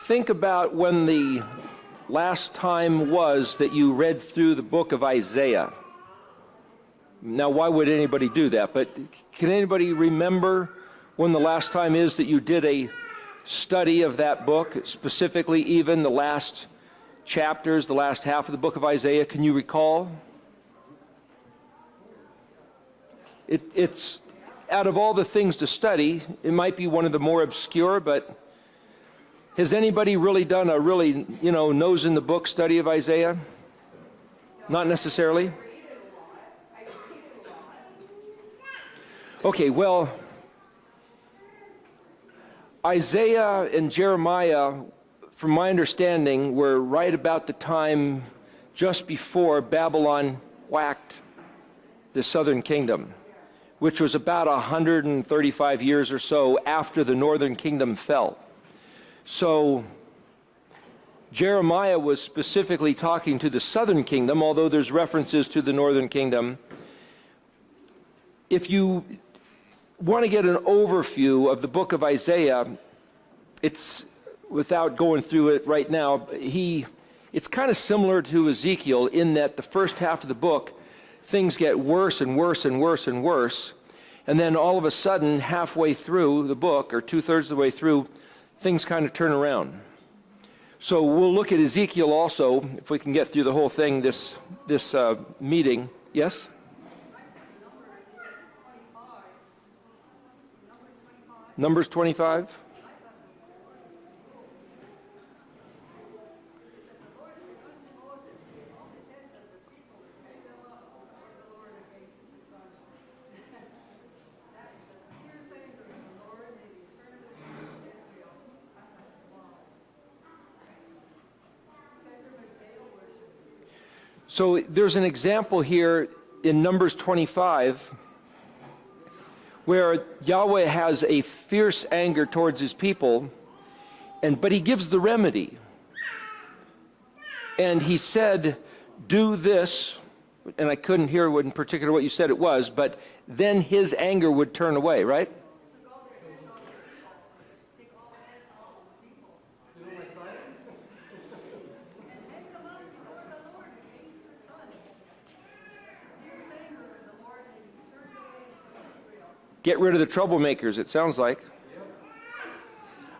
think about when the last time was that you read through the book of Isaiah. Now, why would anybody do that? But can anybody remember when the last time is that you did a study of that book, specifically even the last chapters, the last half of the book of Isaiah? Can you recall? It's out of all the things to study, it might be one of the more obscure, but has anybody really done a really, nose in the book study of Isaiah? Not necessarily. Okay, well, Isaiah and Jeremiah, from my understanding, were right about the time just before Babylon whacked the southern kingdom, which was about 135 years or so after the northern kingdom fell. So Jeremiah was specifically talking to the southern kingdom, although there's references to the northern kingdom. If you want to get an overview of the book of Isaiah, it's, without going through it right now, it's kind of similar to Ezekiel in that the first half of the book, things get worse and worse and worse and worse, and then all of a sudden, halfway through the book, or two-thirds of the way through, things kind of turn around. So we'll look at Ezekiel also, if we can get through the whole thing this meeting. Yes? Numbers 25? So there's an example here in Numbers 25 where Yahweh has a fierce anger towards his people, but he gives the remedy. And he said, do this, and I couldn't hear what in particular what you said it was, but then his anger would turn away, right? Get rid of the troublemakers, it sounds like.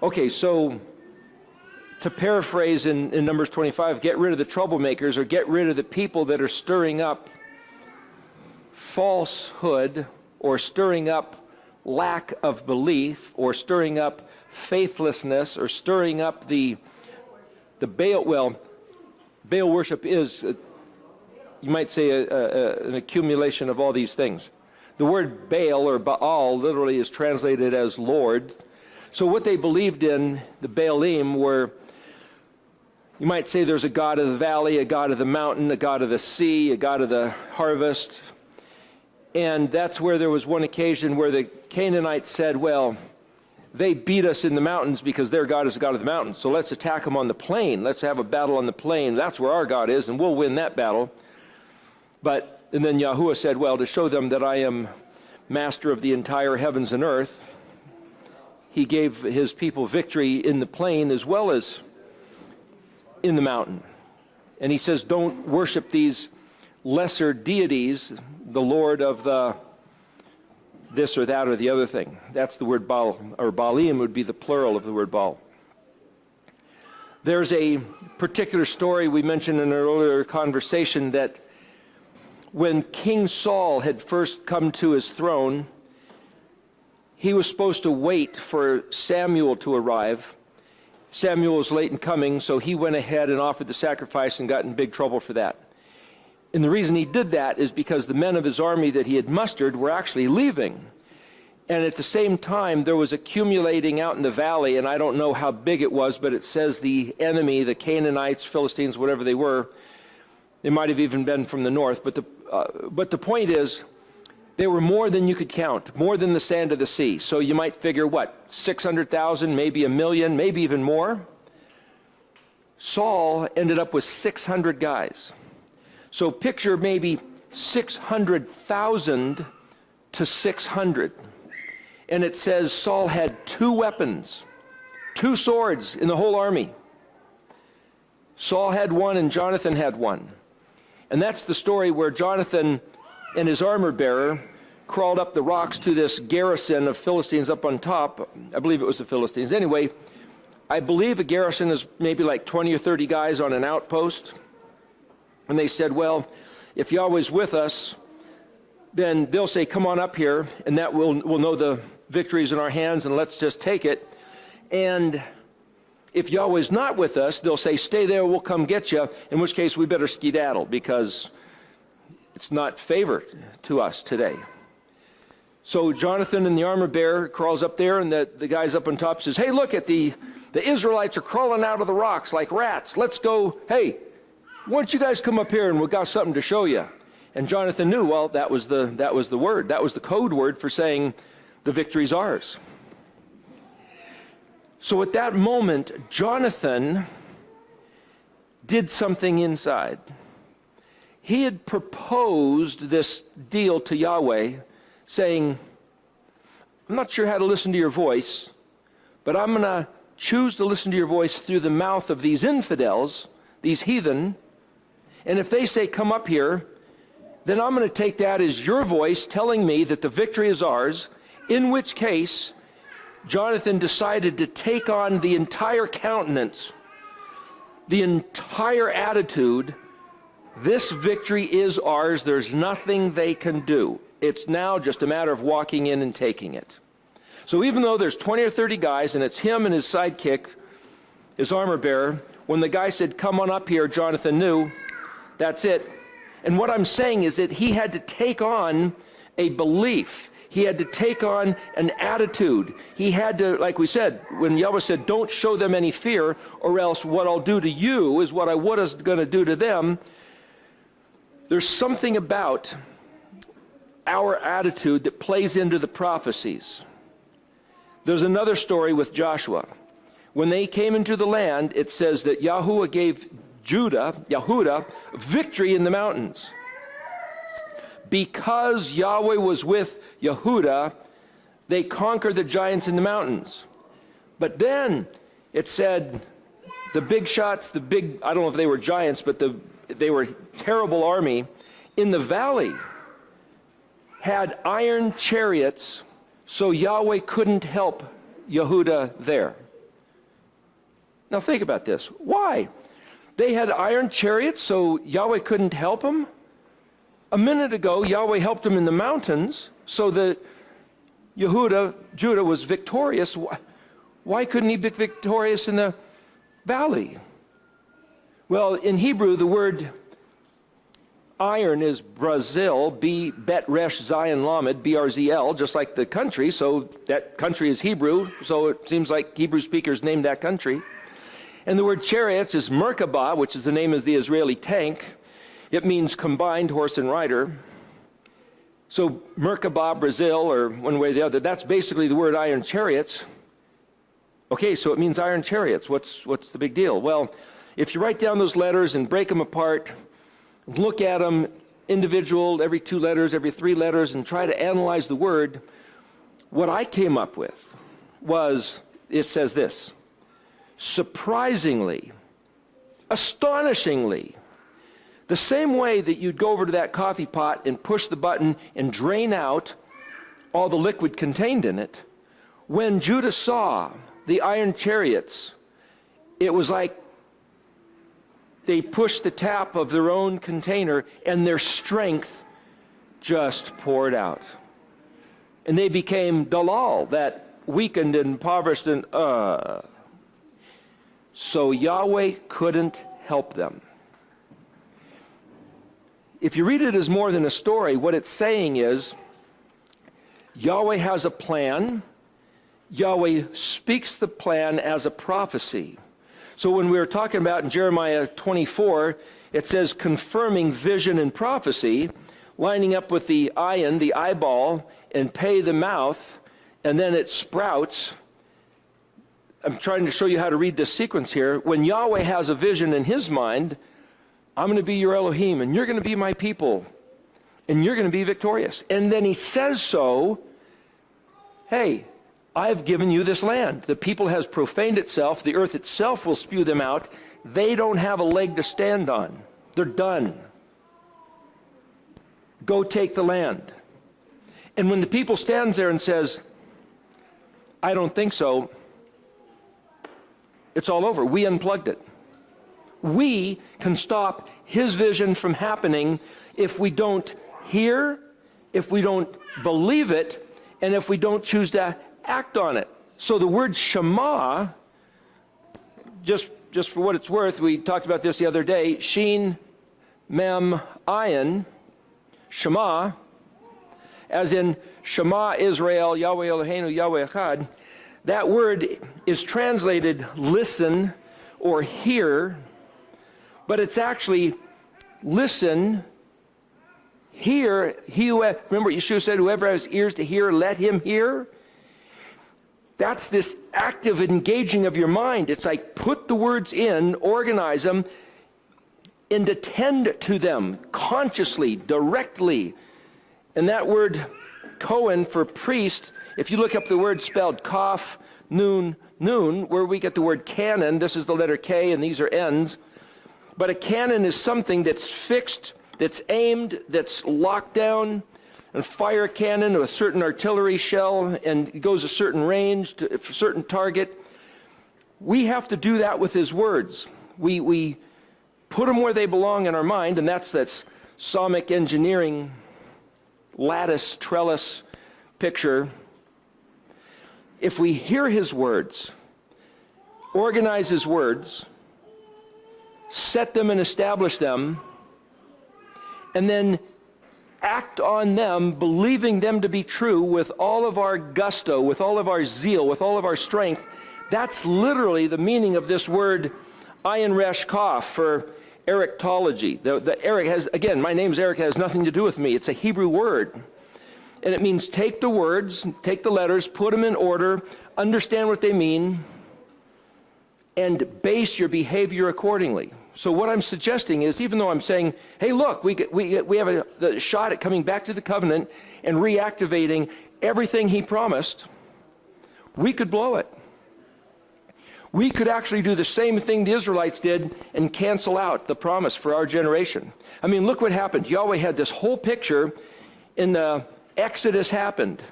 Okay, so to paraphrase in Numbers 25, get rid of the troublemakers, or get rid of the people that are stirring up falsehood, or stirring up lack of belief, or stirring up faithlessness, or stirring up the Baal. Well, Baal worship is, you might say, an accumulation of all these things. The word Baal or Baal literally is translated as Lord. So what they believed in, the Baalim, were, you might say there's a god of the valley, a god of the mountain, a god of the sea, a god of the harvest. And that's where there was one occasion where the Canaanites said, well, they beat us in the mountains because their God is the God of the mountains. So let's attack them on the plain. Let's have a battle on the plain. That's where our God is, and we'll win that battle. And then Yahuwah said, well, to show them that I am master of the entire heavens and earth, he gave his people victory in the plain as well as in the mountain. And he says, don't worship these lesser deities, the Lord of the this or that or the other thing. That's the word Baal, or Baalim would be the plural of the word Baal. There's a particular story we mentioned in an earlier conversation that when King Saul had first come to his throne, he was supposed to wait for Samuel to arrive. Samuel was late in coming, so he went ahead and offered the sacrifice and got in big trouble for that. And the reason he did that is because the men of his army that he had mustered were actually leaving. And at the same time, there was accumulating out in the valley, and I don't know how big it was, but it says the enemy, the Canaanites, Philistines, whatever they were, they might have even been from the north, but the point is, they were more than you could count, more than the sand of the sea. So you might figure, 600,000, maybe 1 million, maybe even more? Saul ended up with 600 guys. So picture maybe 600,000 to 600. And it says Saul had 2 weapons. 2 swords in the whole army. Saul had one and Jonathan had one. And that's the story where Jonathan and his armor bearer crawled up the rocks to this garrison of Philistines up on top. I believe it was the Philistines. Anyway, I believe a garrison is maybe like 20 or 30 guys on an outpost. And they said, well, if Yahweh's with us, then they'll say, come on up here, and that we'll know the victory's in our hands, and let's just take it. And if Yahweh's not with us, they'll say, stay there, we'll come get you, in which case we better skedaddle, because it's not favor to us today. So Jonathan and the armor bearer crawls up there, and the guys up on top says, hey, look at the Israelites are crawling out of the rocks like rats. Let's go. Hey, why don't you guys come up here and we've got something to show you? And Jonathan knew, well, that was the word. That was the code word for saying the victory's ours. So at that moment, Jonathan did something inside. He had proposed this deal to Yahweh, saying, I'm not sure how to listen to your voice, but I'm going to choose to listen to your voice through the mouth of these infidels, these heathen, and if they say, come up here, then I'm going to take that as your voice telling me that the victory is ours, in which case Jonathan decided to take on the entire countenance, the entire attitude. This victory is ours. There's nothing they can do. It's now just a matter of walking in and taking it. So even though there's 20 or 30 guys, and it's him and his sidekick, his armor bearer, when the guy said, come on up here, Jonathan knew, that's it. And what I'm saying is that he had to take on a belief. He had to take on an attitude. He had to, like we said, when Yahweh said, don't show them any fear, or else what I'll do to you is what I was going to do to them. There's something about our attitude that plays into the prophecies. There's another story with Joshua. When they came into the land, it says that Yahuwah gave Yehudah victory in the mountains. Because Yahweh was with Yehudah, they conquered the giants in the mountains. But then it said the big shots, I don't know if they were giants, but they were a terrible army in the valley, had iron chariots, so Yahweh couldn't help Yehudah there. Now think about this. Why? They had iron chariots, so Yahweh couldn't help them? A minute ago, Yahweh helped them in the mountains, so that Judah was victorious. Why couldn't he be victorious in the valley? Well, in Hebrew, the word iron is Brazil, Bet Resh Zion Lamed, BRZL, just like the country, so that country is Hebrew, so it seems like Hebrew speakers named that country. And the word chariots is Merkabah, which is the name of the Israeli tank. It means combined horse and rider. So Merkabah, Brazil, or one way or the other, that's basically the word iron chariots. Okay, so it means iron chariots. What's the big deal? Well, if you write down those letters and break them apart, look at them individual, every 2 letters, every 3 letters, and try to analyze the word, what I came up with was, it says this: surprisingly, astonishingly, the same way that you'd go over to that coffee pot and push the button and drain out all the liquid contained in it, when Judah saw the iron chariots, it was like they pushed the tap of their own container and their strength just poured out. And they became dalal, that weakened and impoverished and So Yahweh couldn't help them. If you read it as more than a story, what it's saying is Yahweh has a plan. Yahweh speaks the plan as a prophecy. So when we were talking about in Jeremiah 24, it says confirming vision and prophecy, lining up with the ayin, the eyeball, and pay the mouth, and then it sprouts. I'm trying to show you how to read this sequence here. When Yahweh has a vision in his mind, I'm going to be your Elohim, and you're going to be my people, and you're going to be victorious. And then he says so, hey, I've given you this land. The people has profaned itself. The earth itself will spew them out. They don't have a leg to stand on. They're done. Go take the land. And when the people stands there and says, I don't think so, it's all over. We unplugged it. We can stop his vision from happening if we don't hear, if we don't believe it, and if we don't choose to act on it. So the word Shema, just for what it's worth, we talked about this the other day, Shin, Mem, Ayin, Shema, as in Shema Israel, Yahweh Eloheinu, Yahweh Echad. That word is translated listen or hear, but it's actually listen, hear. Remember what Yeshua said, whoever has ears to hear, let him hear. That's this active engaging of your mind. It's like put the words in, organize them, and attend to them consciously, directly. And that word Kohen for priest, if you look up the word spelled Kaf, Nun, where we get the word canon, this is the letter K and these are N's. But a cannon is something that's fixed, that's aimed, that's locked down. And fire a cannon with a certain artillery shell and it goes a certain range to a certain target. We have to do that with his words. We put them where they belong in our mind, and that's Psalmic engineering, lattice, trellis picture. If we hear his words, organize his words, set them and establish them, and then act on them, believing them to be true with all of our gusto, with all of our zeal, with all of our strength, that's literally the meaning of this word Ayin Resh Kaf for Erictology. The Eric has, again, my name's Eric, has nothing to do with me. It's a Hebrew word. And it means take the words, take the letters, put them in order, understand what they mean, and base your behavior accordingly. So what I'm suggesting is, even though I'm saying, hey, look, we have a shot at coming back to the covenant and reactivating everything he promised, we could blow it. We could actually do the same thing the Israelites did and cancel out the promise for our generation. I mean, look what happened. Yahweh had this whole picture in the Exodus happened.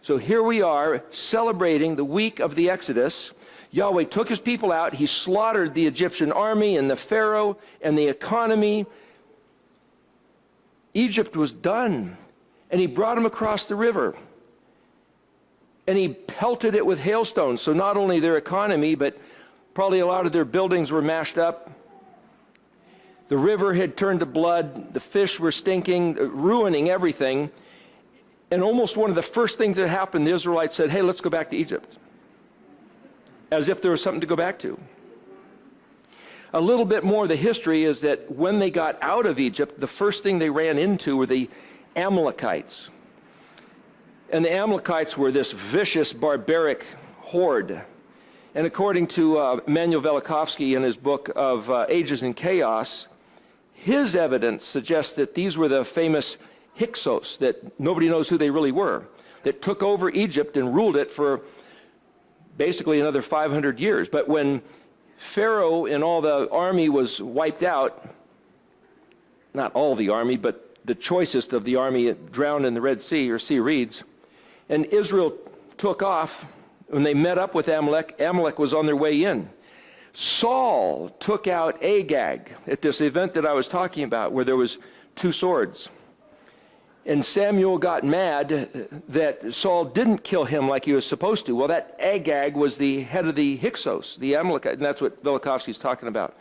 So here we are celebrating the week of the Exodus. Yahweh took his people out. He slaughtered the Egyptian army and the Pharaoh and the economy. Egypt was done. And he brought them across the river. And he pelted it with hailstones. So not only their economy, but probably a lot of their buildings were mashed up. The river had turned to blood. The fish were stinking, ruining everything. And almost one of the first things that happened, the Israelites said, hey, let's go back to Egypt. As if there was something to go back to. A little bit more of the history is that when they got out of Egypt, the first thing they ran into were the Amalekites. And the Amalekites were this vicious, barbaric horde. And according to Emanuel Velikovsky in his book of Ages in Chaos, his evidence suggests that these were the famous Hyksos, that nobody knows who they really were, that took over Egypt and ruled it for basically another 500 years. But when Pharaoh and all the army was wiped out, not all the army, but the choicest of the army drowned in the Red Sea, or sea reeds, and Israel took off. When they met up with Amalek, Amalek was on their way in. Saul took out Agag at this event that I was talking about, where there was 2 swords. And Samuel got mad that Saul didn't kill him like he was supposed to. Well, that Agag was the head of the Hyksos, the Amalekite, and that's what Velikovsky's talking about.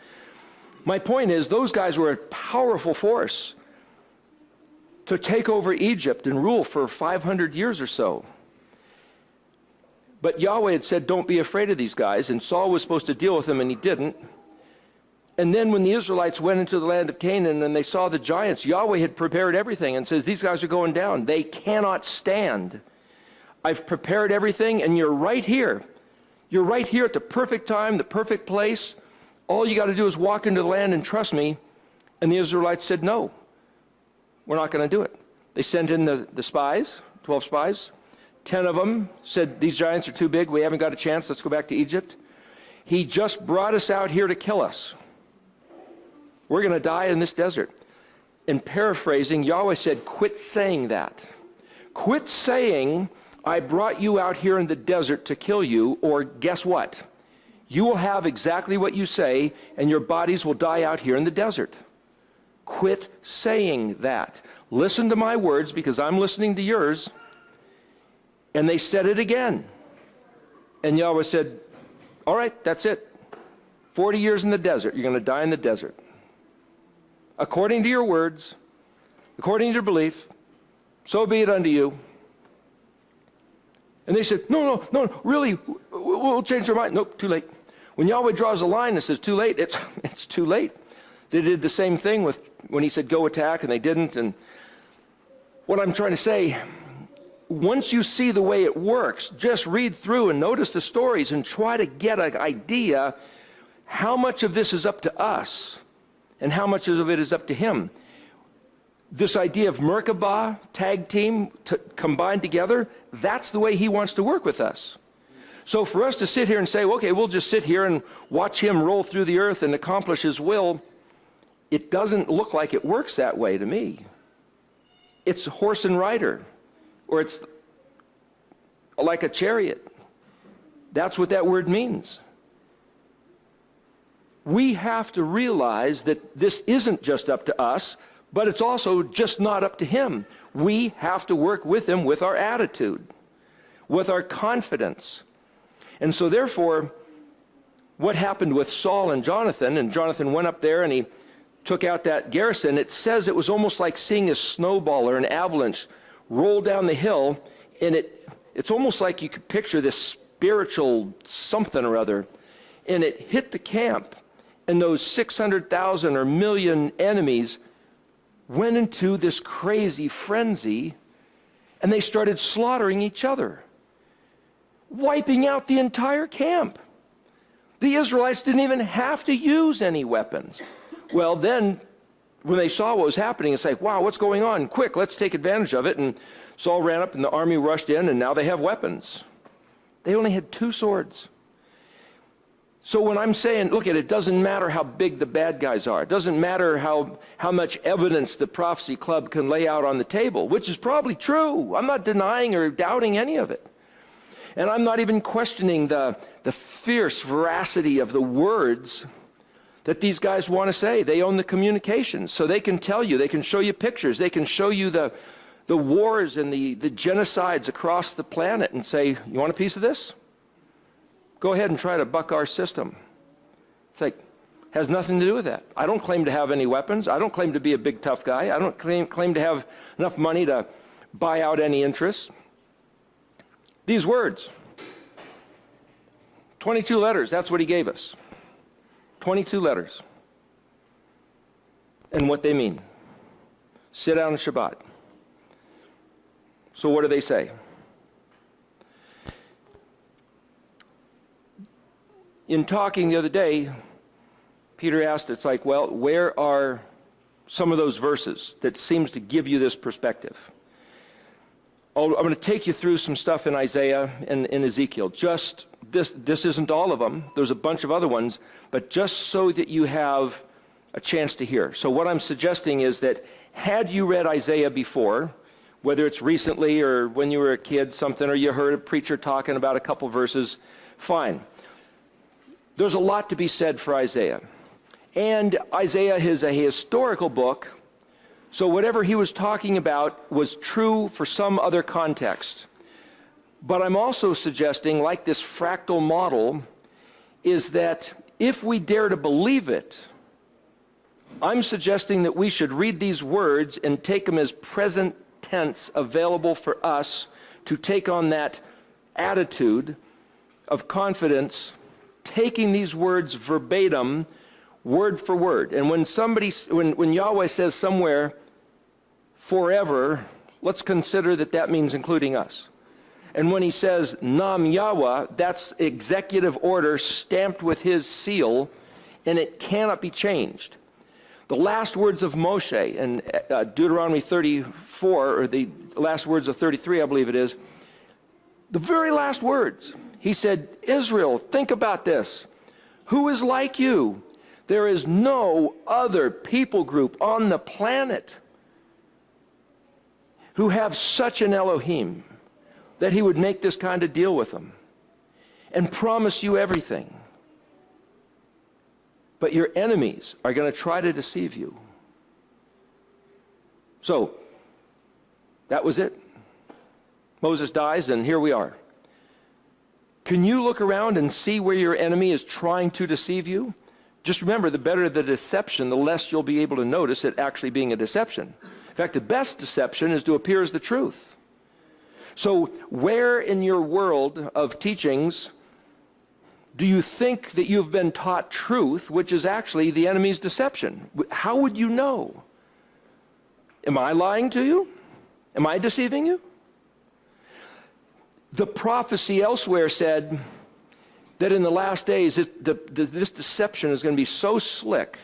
My point is, those guys were a powerful force to take over Egypt and rule for 500 years or so. But Yahweh had said, don't be afraid of these guys, and Saul was supposed to deal with them, and he didn't. And then when the Israelites went into the land of Canaan and they saw the giants, Yahweh had prepared everything and says, these guys are going down. They cannot stand. I've prepared everything, and you're right here. You're right here at the perfect time, the perfect place. All you got to do is walk into the land and trust me. And the Israelites said, no, we're not going to do it. They sent in the spies, 12 spies, 10 of them said, these giants are too big, we haven't got a chance, let's go back to Egypt. He just brought us out here to kill us. We're going to die in this desert. In paraphrasing, Yahweh said, quit saying that. Quit saying, I brought you out here in the desert to kill you, or guess what? You will have exactly what you say, and your bodies will die out here in the desert. Quit saying that. Listen to my words, because I'm listening to yours. And they said it again. And Yahweh said, all right, that's it. 40 years in the desert. You're going to die in the desert. According to your words, according to your belief, so be it unto you. And they said, no, really, we'll change our mind. Nope, too late. When Yahweh draws a line and says too late, it's too late. They did the same thing with when he said go attack, and they didn't. And what I'm trying to say, once you see the way it works, just read through and notice the stories and try to get an idea how much of this is up to us and how much of it is up to him. This idea of Merkabah, tag team, combined together, that's the way he wants to work with us. So for us to sit here and say, okay, we'll just sit here and watch him roll through the earth and accomplish his will, it doesn't look like it works that way to me. It's horse and rider, or it's like a chariot. That's what that word means. We have to realize that this isn't just up to us, but it's also just not up to him. We have to work with him with our attitude, with our confidence. And so therefore, what happened with Saul and Jonathan went up there and he took out that garrison, it says it was almost like seeing a snowball or an avalanche roll down the hill, and it's almost like you could picture this spiritual something or other, and it hit the camp, and those 600,000 or million enemies went into this crazy frenzy, and they started slaughtering each other, wiping out the entire camp. The Israelites didn't even have to use any weapons. Well, then, when they saw what was happening, it's like, wow, what's going on? Quick, let's take advantage of it. And Saul ran up, and the army rushed in, and now they have weapons. They only had 2 swords. So when I'm saying, look, it doesn't matter how big the bad guys are. It doesn't matter how much evidence the Prophecy Club can lay out on the table, which is probably true. I'm not denying or doubting any of it. And I'm not even questioning the fierce veracity of the words that these guys want to say. They own the communications, so they can tell you, they can show you pictures, they can show you the wars and the genocides across the planet and say, you want a piece of this? Go ahead and try to buck our system. It's like, has nothing to do with that. I don't claim to have any weapons. I don't claim to be a big tough guy. I don't claim to have enough money to buy out any interests. These words, 22 letters, that's what he gave us. 22 letters. And what they mean. Sit down on Shabbat. So what do they say? In talking the other day, Peter asked, it's like, well, where are some of those verses that seems to give you this perspective? I'm going to take you through some stuff in Isaiah and in Ezekiel. Just this isn't all of them. There's a bunch of other ones, but just so that you have a chance to hear. So what I'm suggesting is that had you read Isaiah before, whether it's recently or when you were a kid, something, or you heard a preacher talking about a couple verses, fine. There's a lot to be said for Isaiah. And Isaiah is a historical book, so whatever he was talking about was true for some other context. But I'm also suggesting, like this fractal model, is that if we dare to believe it, I'm suggesting that we should read these words and take them as present tense available for us to take on that attitude of confidence, taking these words verbatim, word for word. And when Yahweh says somewhere, forever, let's consider that means including us. And when he says, Nam Yahweh, that's executive order stamped with his seal, and it cannot be changed. The last words of Moshe in Deuteronomy 34, or the last words of 33, I believe it is, The very last words, he said, Israel, think about this. Who is like you? There is no other people group on the planet who have such an Elohim that he would make this kind of deal with them and promise you everything. But your enemies are going to try to deceive you. So, that was it. Moses dies, and here we are. Can you look around and see where your enemy is trying to deceive you? Just remember, the better the deception, the less you'll be able to notice it actually being a deception. In fact, the best deception is to appear as the truth. So where in your world of teachings do you think that you've been taught truth, which is actually the enemy's deception? How would you know? Am I lying to you? Am I deceiving you? The prophecy elsewhere said that in the last days, this deception is going to be so slick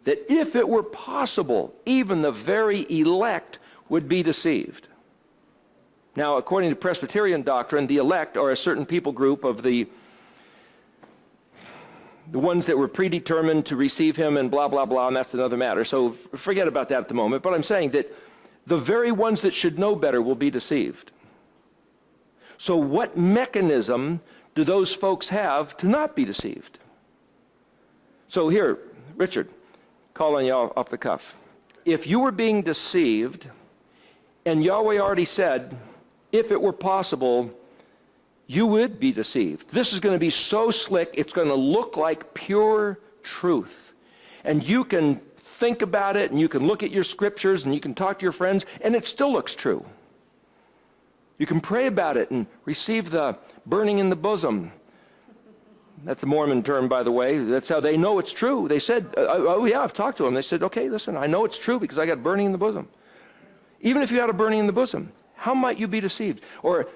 that if it were possible, even the very elect would be deceived. Now, according to Presbyterian doctrine, the elect are a certain people group of the ones that were predetermined to receive him and blah, blah, blah, and that's another matter. So forget about that at the moment. But I'm saying that the very ones that should know better will be deceived. So what mechanism do those folks have to not be deceived? So here, Richard, calling you off the cuff. If you were being deceived, and Yahweh already said, if it were possible, you would be deceived. This is going to be so slick, it's going to look like pure truth. And you can think about it, and you can look at your scriptures, and you can talk to your friends, and it still looks true. You can pray about it and receive the burning in the bosom. That's a Mormon term, by the way. That's how they know it's true. They said, oh yeah, I've talked to them. They said, okay, listen, I know it's true because I got burning in the bosom. Even if you had a burning in the bosom, how might you be deceived? Or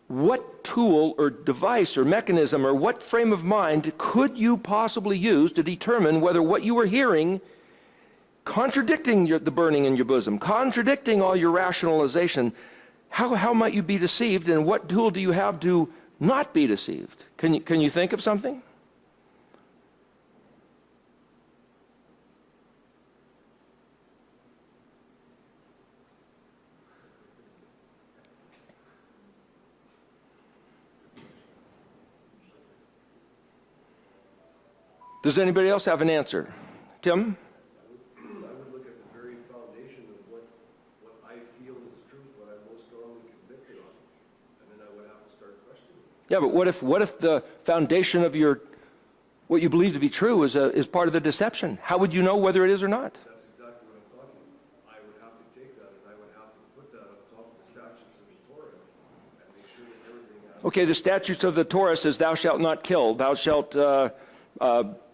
what tool or device or mechanism or what frame of mind could you possibly use to determine whether what you were hearing, contradicting the burning in your bosom, contradicting all your rationalization, how might you be deceived, and what tool do you have to not be deceived? Can you think of something? Does anybody else have an answer? Tim? I would look at the very foundation of what I feel is truth, what I'm most strongly convicted on, and then I would have to start questioning. Yeah, but what if the foundation of what you believe to be true is part of the deception? How would you know whether it is or not? That's exactly what I'm talking about. I would have to take that and I would have to put that on top of the statutes of the Torah and make sure that everything has... Okay, the statutes of the Torah says, thou shalt not kill, thou shalt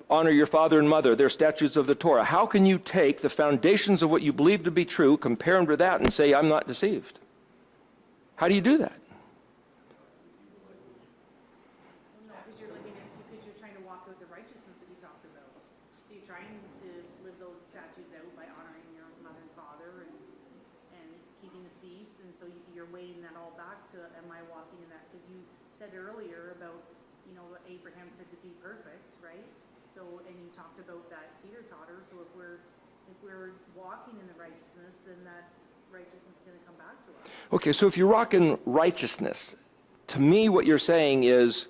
honor your father and mother. They're statutes of the Torah. How can you take the foundations of what you believe to be true, compare them to that, and say, I'm not deceived? How do you do that? No, because you're trying to walk out the righteousness that you talked about. So you're trying to live those statutes out by honoring your mother and father and keeping the feasts, and so you're weighing that all back to, am I walking in that? Because you said earlier about, Abraham said to be perfect, right? So, and you talked about that teeter-totter. So if we're walking in the righteousness, then that righteousness is going to come back to us. Okay, so if you're rocking righteousness, to me what you're saying is,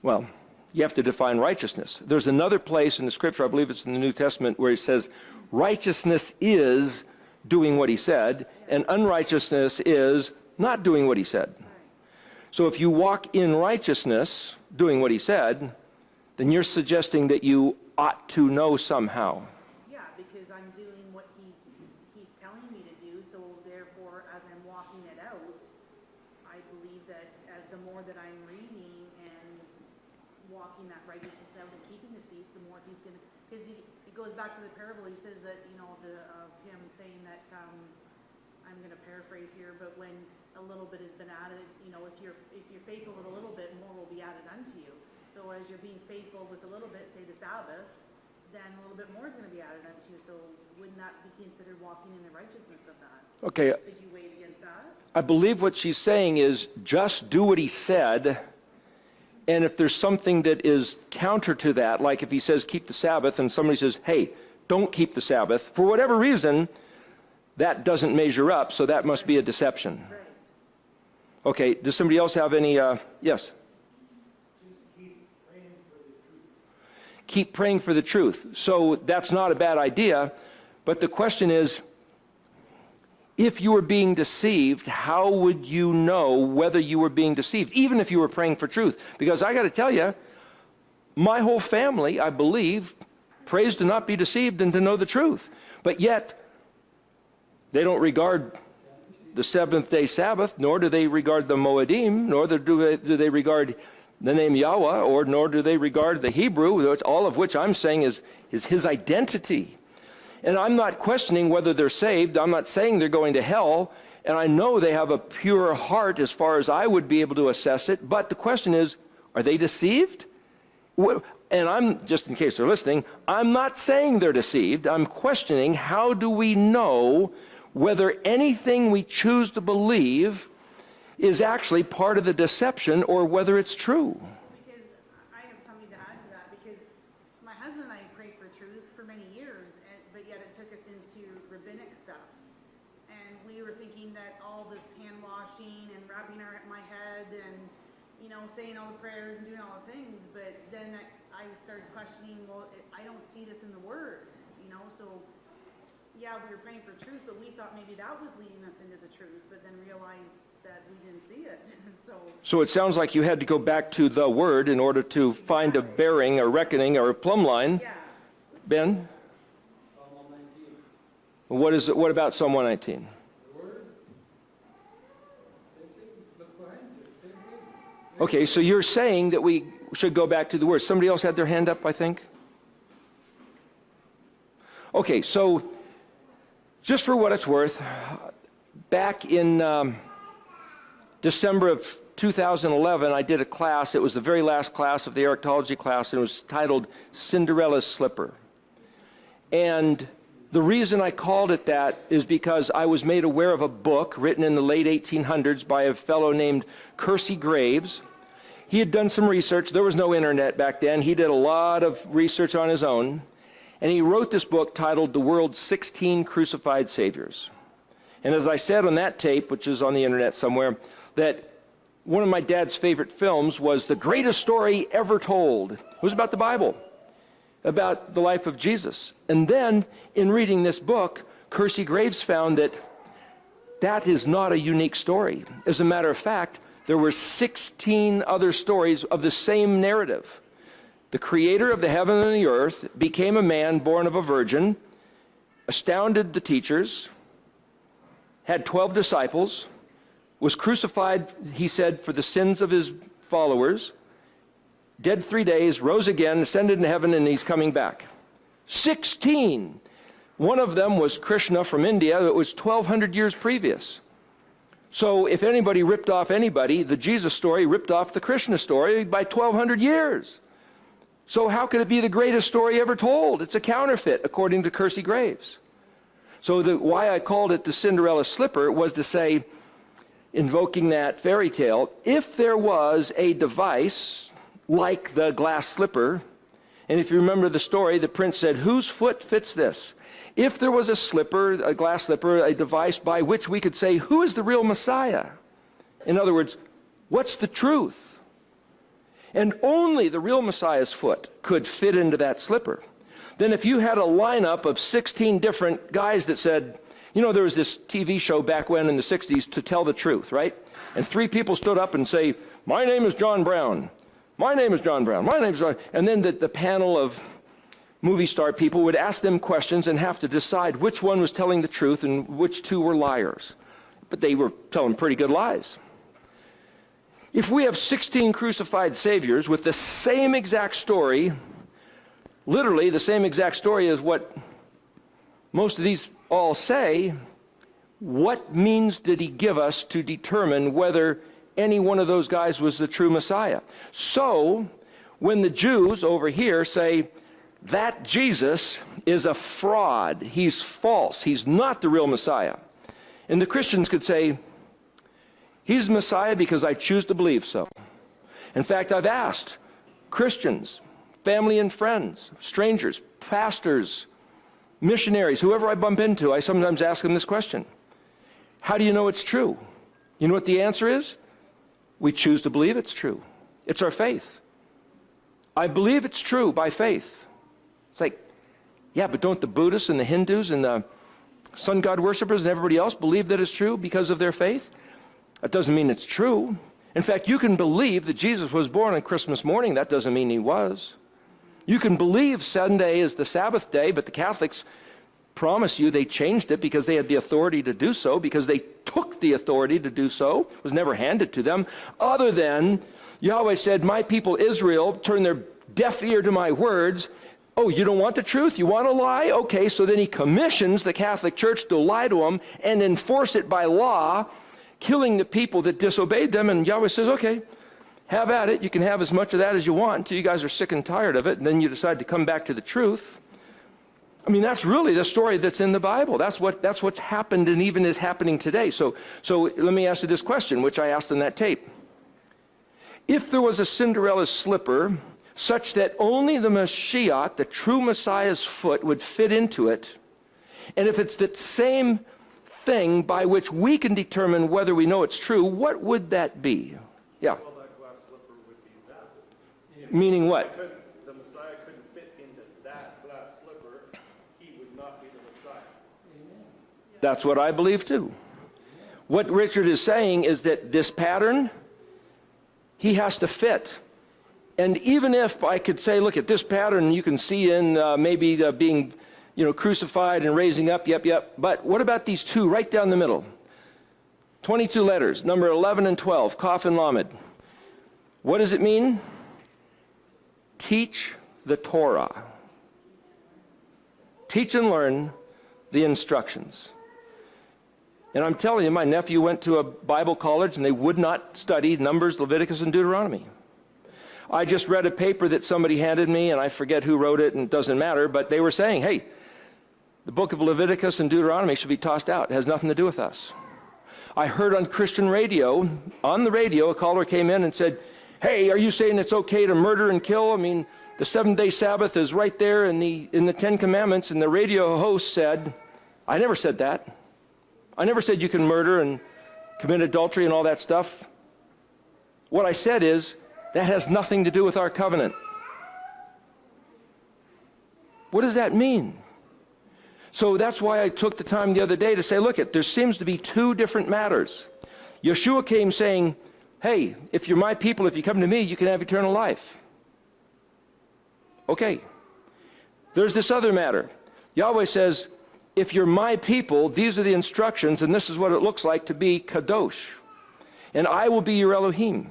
well, you have to define righteousness. There's another place in the scripture, I believe it's in the New Testament, where it says righteousness is doing what he said, and unrighteousness is not doing what he said. So if you walk in righteousness, doing what he said, then you're suggesting that you ought to know somehow. Yeah, because I'm doing what he's telling me to do, so therefore, as I'm walking it out, I believe that the more that I'm reading and walking that righteousness out and keeping the feast, the more he's going to, because it goes back to the parable. He says that, him saying that, I'm going to paraphrase here, but when a little bit has been added, if you're faithful with a little bit, more will be added unto you. So as you're being faithful with a little bit, say the Sabbath, then a little bit more is going to be added unto you. So wouldn't that be considered walking in the righteousness of that? Okay, Did you weigh against that? I believe what she's saying is just do what he said, and if there's something that is counter to that, like if he says keep the Sabbath and somebody says, hey, don't keep the Sabbath, for whatever reason, that doesn't measure up, so that must be a deception. Right. Okay, does somebody else have any, yes? Keep praying for the truth. So that's not a bad idea, but the question is, if you were being deceived, how would you know whether you were being deceived, even if you were praying for truth? Because I got to tell you, my whole family, I believe, prays to not be deceived and to know the truth. But yet, they don't regard the seventh-day Sabbath, nor do they regard the Moedim, nor do they regard the name Yahweh, or nor do they regard the Hebrew, all of which I'm saying is his identity. And I'm not questioning whether they're saved. I'm not saying they're going to hell. And I know they have a pure heart as far as I would be able to assess it. But the question is, are they deceived? And I'm, just in case they're listening, I'm not saying they're deceived. I'm questioning, how do we know whether anything we choose to believe is actually part of the deception or whether it's true? Because I have something to add to that, because my husband and I prayed for truth for many years, but yet it took us into rabbinic stuff. And we were thinking that all this hand washing and wrapping my head and, saying all the prayers and doing all the things, but then I started questioning, well, I don't see this in the Word, so yeah, we were praying for truth, but we thought maybe that was leading us into the truth, but then realized that we didn't see it. So it sounds like you had to go back to the Word in order to find a bearing, a reckoning, or a plumb line. yeah. Ben? Psalm 119. What about Psalm 119? The words, same thing, look behind you, same thing. Okay, so you're saying that we should go back to the Word. Somebody else had their hand up, I think? Okay, so just for what it's worth, back in December of 2011, I did a class. It was the very last class of the Archaeology class, and it was titled Cinderella's Slipper. And the reason I called it that is because I was made aware of a book written in the late 1800s by a fellow named Percy Graves. He had done some research. There was no internet back then. He did a lot of research on his own. And he wrote this book titled The World's 16 Crucified Saviors. And as I said on that tape, which is on the internet somewhere, that one of my dad's favorite films was the greatest story ever told. It was about the Bible, about the life of Jesus. And then, in reading this book, Percy Graves found that that is not a unique story. As a matter of fact, there were 16 other stories of the same narrative. The creator of the heaven and the earth became a man born of a virgin, astounded the teachers, had 12 disciples, was crucified, he said, for the sins of his followers, dead 3 days, rose again, ascended into heaven, and he's coming back. 16! One of them was Krishna from India. That was 1,200 years previous. So if anybody ripped off anybody, the Jesus story ripped off the Krishna story by 1,200 years. So how could it be the greatest story ever told? It's a counterfeit, according to Percy Graves. So why I called it the Cinderella Slipper was to say, invoking that fairy tale, if there was a device like the glass slipper, and if you remember the story, the prince said, whose foot fits this? If there was a slipper, a glass slipper, a device by which we could say, who is the real Messiah? In other words, what's the truth? And only the real Messiah's foot could fit into that slipper. Then if you had a lineup of 16 different guys that said, there was this TV show back when in the 60s, To Tell the Truth, right? And 3 people stood up and say, my name is John Brown. My name is John Brown. My name is John. And then the panel of movie star people would ask them questions and have to decide which one was telling the truth and which 2 were liars. But they were telling pretty good lies. If we have 16 crucified saviors with the same exact story, literally the same exact story as what most of these all say, what means did he give us to determine whether any one of those guys was the true Messiah? So, when the Jews over here say, that Jesus is a fraud. He's false. He's not the real Messiah. And the Christians could say, he's the Messiah because I choose to believe so. In fact, I've asked Christians, family and friends, strangers, pastors, missionaries, whoever I bump into, I sometimes ask them this question. How do you know it's true? You know what the answer is? We choose to believe it's true. It's our faith. I believe it's true by faith. It's like, yeah, but don't the Buddhists and the Hindus and the sun god worshippers and everybody else believe that it's true because of their faith? That doesn't mean it's true. In fact, you can believe that Jesus was born on Christmas morning. That doesn't mean he was. You can believe Sunday is the Sabbath day, but the Catholics promise you they changed it because they had the authority to do so, because they took the authority to do so. It was never handed to them. Other than Yahweh said, my people Israel turn their deaf ear to my words. Oh, you don't want the truth? You want to lie? Okay, so then he commissions the Catholic Church to lie to them and enforce it by law, killing the people that disobeyed them. And Yahweh says, okay, have at it. You can have as much of that as you want until you guys are sick and tired of it, and then you decide to come back to the truth. I mean, that's really the story that's in the Bible. That's what's happened and even is happening today. So let me ask you this question, which I asked in that tape. If there was a Cinderella's slipper such that only the Mashiach, the true Messiah's foot, would fit into it, and if it's that same thing by which we can determine whether we know it's true, what would that be? Yeah. Well, that glass slipper would be that. Meaning what? The Messiah couldn't fit into that glass slipper. He would not be the Messiah. That's what I believe too. What Richard is saying is that this pattern, he has to fit. And even if I could say, look at this pattern, you can see in maybe being, crucified and raising up, yep. But what about these two right down the middle? 22 letters, number 11 and 12, Kaf and Lamed. What does it mean? Teach the Torah. Teach and learn the instructions. And I'm telling you, my nephew went to a Bible college and they would not study Numbers, Leviticus, and Deuteronomy. I just read a paper that somebody handed me, and I forget who wrote it, and it doesn't matter, but they were saying, hey, the book of Leviticus and Deuteronomy should be tossed out. It has nothing to do with us. I heard on Christian radio, a caller came in and said, hey, are you saying it's okay to murder and kill? I mean, the 7-day Sabbath is right there in the Ten Commandments, and the radio host said, I never said that. I never said you can murder and commit adultery and all that stuff. What I said is, that has nothing to do with our covenant. What does that mean? So that's why I took the time the other day to say, look, there seems to be two different matters. Yeshua came saying, hey, if you're my people, if you come to me, you can have eternal life. Okay. There's this other matter. Yahweh says, if you're my people, these are the instructions, and this is what it looks like to be kadosh. And I will be your Elohim.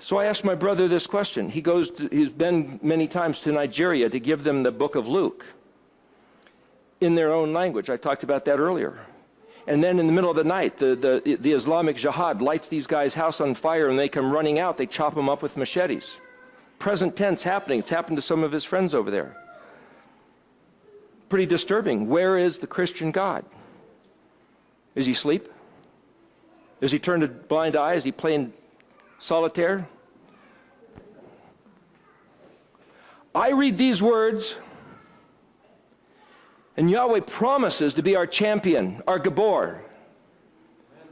So I asked my brother this question. He's been many times to Nigeria to give them the book of Luke in their own language. I talked about that earlier. And then in the middle of the night, the Islamic Jihad lights these guys' house on fire, and they come running out. They chop them up with machetes. Present tense happening. It's happened to some of his friends over there. Pretty disturbing. Where is the Christian God? Is he asleep? Is he turned a blind eye? Is he playing solitaire? I read these words, and Yahweh promises to be our champion, our Gabor.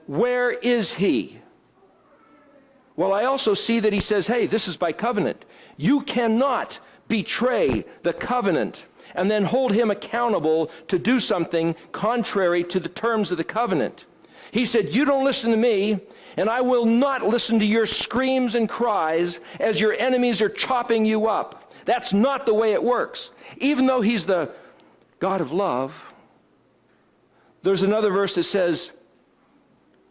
Where is he? Well, I also see that he says, hey, this is by covenant. You cannot betray the covenant and then hold him accountable to do something contrary to the terms of the covenant. He said, you don't listen to me, and I will not listen to your screams and cries as your enemies are chopping you up. That's not the way it works. Even though he's the God of love, there's another verse that says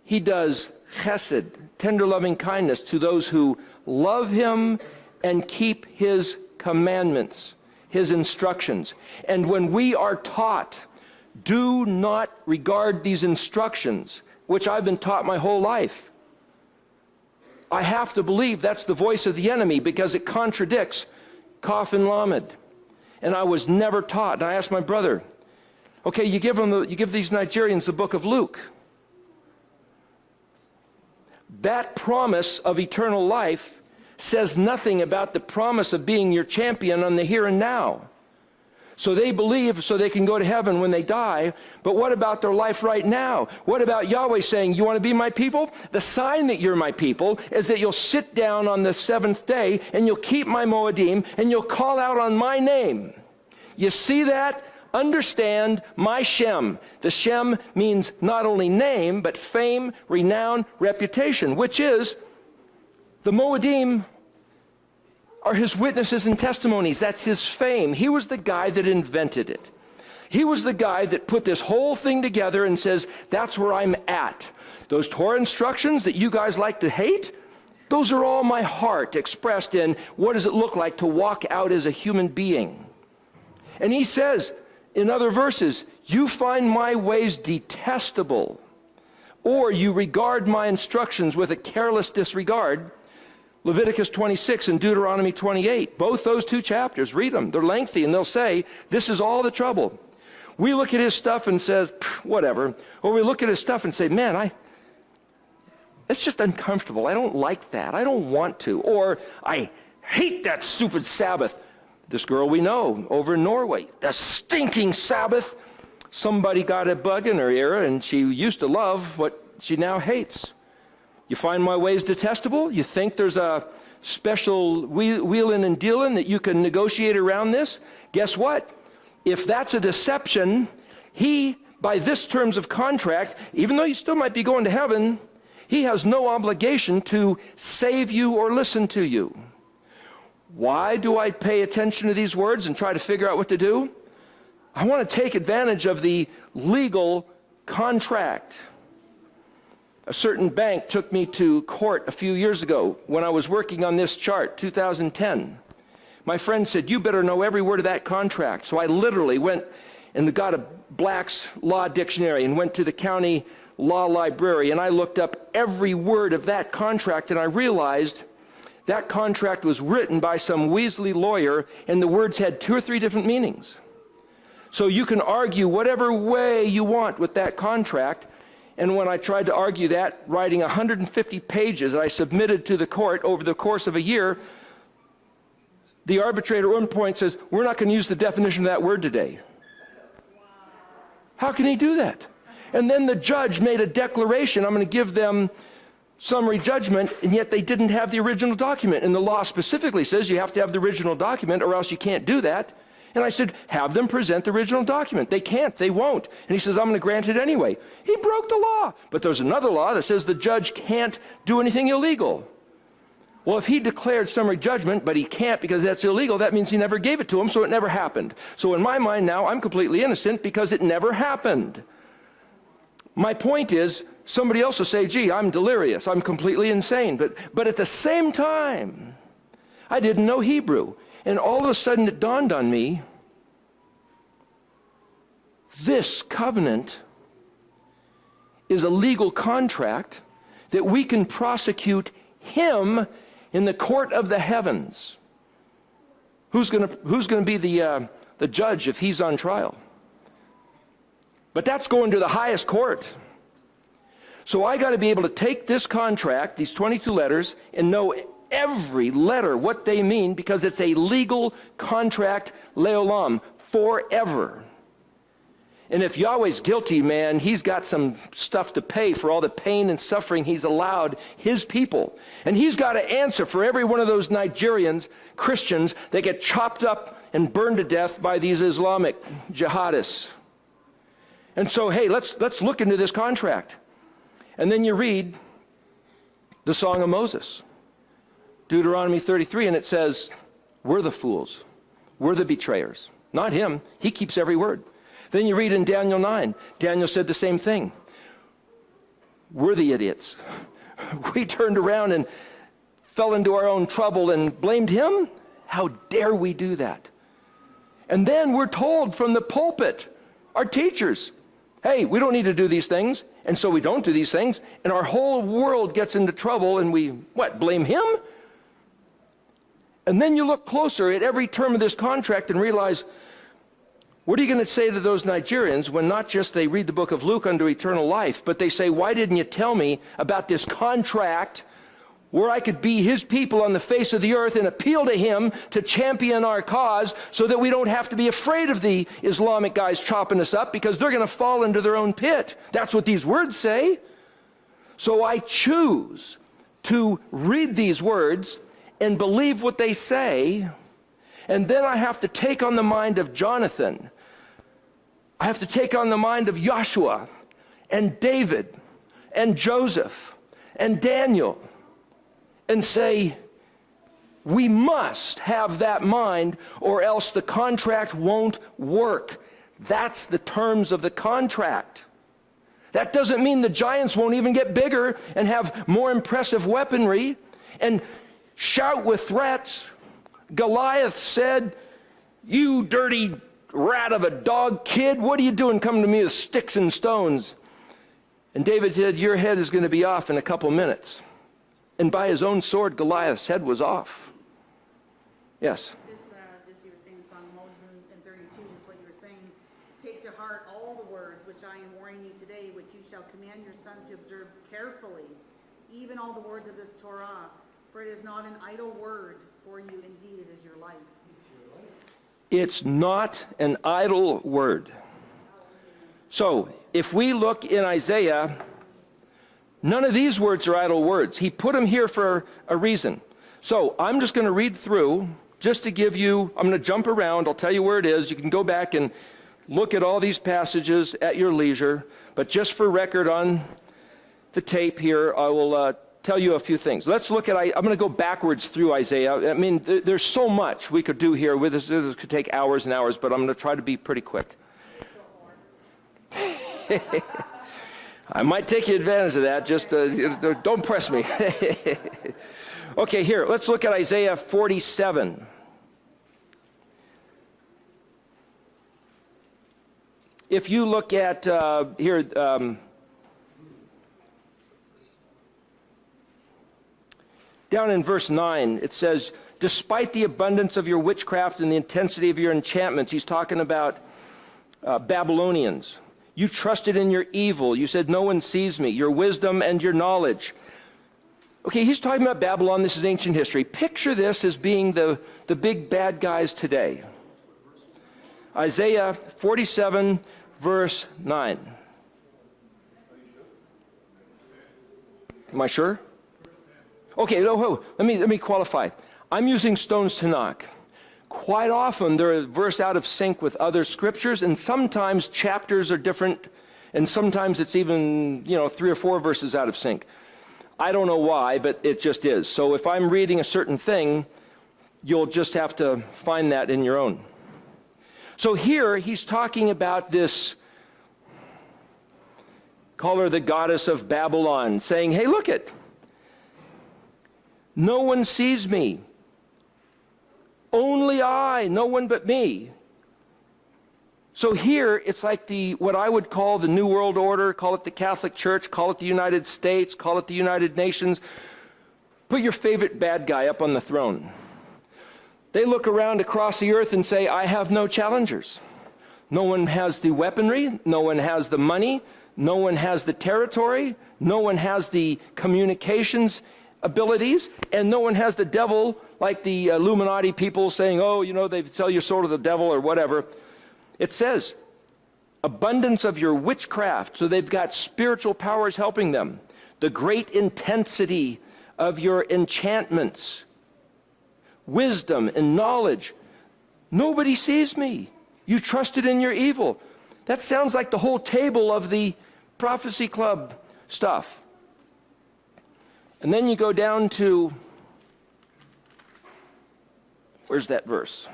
he does chesed, tender loving kindness to those who love him and keep his commandments, his instructions. And when we are taught, do not regard these instructions, which I've been taught my whole life. I have to believe that's the voice of the enemy because it contradicts Kaf and Lamed. And I was never taught. And I asked my brother, okay, you give these Nigerians the book of Luke. That promise of eternal life says nothing about the promise of being your champion on the here and now. So they believe so they can go to heaven when they die, but what about their life right now? What about Yahweh saying, you want to be my people? The sign that you're my people is that you'll sit down on the seventh day and you'll keep my Moedim and you'll call out on my name. You see that? Understand my Shem. The Shem means not only name, but fame, renown, reputation, which is the Moedim are his witnesses and testimonies. That's his fame. He was the guy that invented it. He was the guy that put this whole thing together and says, that's where I'm at. Those Torah instructions that you guys like to hate, those are all my heart expressed in what does it look like to walk out as a human being. And he says in other verses, you find my ways detestable, or you regard my instructions with a careless disregard. Leviticus 26 and Deuteronomy 28, both those two chapters, read them. They're lengthy, and they'll say, this is all the trouble. We look at his stuff and says, whatever. Or we look at his stuff and say, man, it's just uncomfortable. I don't like that. I don't want to. Or I hate that stupid Sabbath. This girl we know over in Norway, the stinking Sabbath. Somebody got a bug in her ear, and she used to love what she now hates. You find my ways detestable? You think there's a special wheeling and dealing that you can negotiate around this? Guess what? If that's a deception, he, by this terms of contract, even though you still might be going to heaven, he has no obligation to save you or listen to you. Why do I pay attention to these words and try to figure out what to do? I want to take advantage of the legal contract. A certain bank took me to court a few years ago when I was working on this chart, 2010. My friend said, you better know every word of that contract. So I literally went and got a Black's Law Dictionary and went to the county law library, and I looked up every word of that contract, and I realized that contract was written by some Weasley lawyer, and the words had 2 or 3 different meanings. So you can argue whatever way you want with that contract. And when I tried to argue that, writing 150 pages I submitted to the court over the course of a year, the arbitrator at one point says, we're not going to use the definition of that word today. How can he do that? And then the judge made a declaration, I'm going to give them summary judgment, and yet they didn't have the original document. And the law specifically says you have to have the original document or else you can't do that. And I said, have them present the original document. They can't, they won't. And he says, I'm going to grant it anyway. He broke the law. But there's another law that says the judge can't do anything illegal. Well, if he declared summary judgment, but he can't because that's illegal, that means he never gave it to him, so it never happened. So in my mind now, I'm completely innocent because it never happened. My point is, somebody else will say, gee, I'm delirious, I'm completely insane. But at the same time, I didn't know Hebrew. And all of a sudden it dawned on me, this covenant is a legal contract that we can prosecute him in the court of the heavens. Who's going to be the judge if he's on trial? But that's going to the highest court. So I got to be able to take this contract, these 22 letters, and know every letter what they mean, because it's a legal contract, leolam, forever. And if Yahweh's guilty, man, he's got some stuff to pay for all the pain and suffering he's allowed his people. And he's got to answer for every one of those Nigerians, Christians, that get chopped up and burned to death by these Islamic jihadists. And so, hey, let's look into this contract. And then you read the Song of Moses, Deuteronomy 33, and it says, we're the fools. We're the betrayers. Not him. He keeps every word. Then you read in Daniel 9. Daniel said the same thing. We're the idiots. We turned around and fell into our own trouble and blamed him? How dare we do that? And then we're told from the pulpit, our teachers, Hey, we don't need to do these things, and so we don't do these things, and our whole world gets into trouble, and we, blame him? And then you look closer at every term of this contract and realize, what are you going to say to those Nigerians when not just they read the book of Luke unto eternal life, but they say, why didn't you tell me about this contract where I could be his people on the face of the earth and appeal to him to champion our cause so that we don't have to be afraid of the Islamic guys chopping us up because they're going to fall into their own pit. That's what these words say. So I choose to read these words and believe what they say, and then I have to take on the mind of Jonathan. I have to take on the mind of Joshua and David and Joseph and Daniel and say, we must have that mind or else the contract won't work. That's the terms of the contract. That doesn't mean the giants won't even get bigger and have more impressive weaponry and shout with threats. Goliath said, you dirty rat of a dog kid, what are you doing coming to me with sticks and stones? And David said, your head is going to be off in a couple minutes. And by his own sword, Goliath's head was off. Yes? Just you were saying Psalm Moses in 32, just what you were saying. Take to heart all the words which I am warning you today, which you shall command your sons to observe carefully, even all the words of this Torah, for it is not an idle word for you, indeed it is your life. It's not an idle word. So, if we look in Isaiah, none of these words are idle words. He put them here for a reason. So, I'm just going to read through, just to give you, I'm going to jump around, I'll tell you where it is. You can go back and look at all these passages at your leisure. But just for record on the tape here, I will tell you a few things. Let's look at, I'm going to go backwards through Isaiah. I mean, there's so much we could do here. This could take hours and hours, but I'm going to try to be pretty quick. I might take you advantage of that. Just don't press me. Okay, here, let's look at Isaiah 47. If you look at here, down in verse 9, it says, despite the abundance of your witchcraft and the intensity of your enchantments, he's talking about Babylonians. You trusted in your evil. You said, no one sees me. Your wisdom and your knowledge. Okay, he's talking about Babylon. This is ancient history. Picture this as being the big bad guys today. Isaiah 47, verse 9. Am I sure? Okay, no, let me qualify. I'm using stones to knock. Quite often they're a verse out of sync with other scriptures, and sometimes chapters are different, and sometimes it's even, 3 or 4 verses out of sync. I don't know why, but it just is. So if I'm reading a certain thing, you'll just have to find that in your own. So here he's talking about this, call her the goddess of Babylon, saying, hey, look it. No one sees me. Only I, no one but me. So here, it's like what I would call the New World Order, call it the Catholic Church, call it the United States, call it the United Nations. Put your favorite bad guy up on the throne. They look around across the earth and say, I have no challengers. No one has the weaponry, no one has the money, no one has the territory, no one has the communications abilities, and no one has the devil like the Illuminati people saying, they sell your soul to the devil or whatever. It says, abundance of your witchcraft, so they've got spiritual powers helping them. The great intensity of your enchantments, wisdom and knowledge. Nobody sees me. You trusted in your evil. That sounds like the whole table of the Prophecy Club stuff. And then you go down to, where's that verse?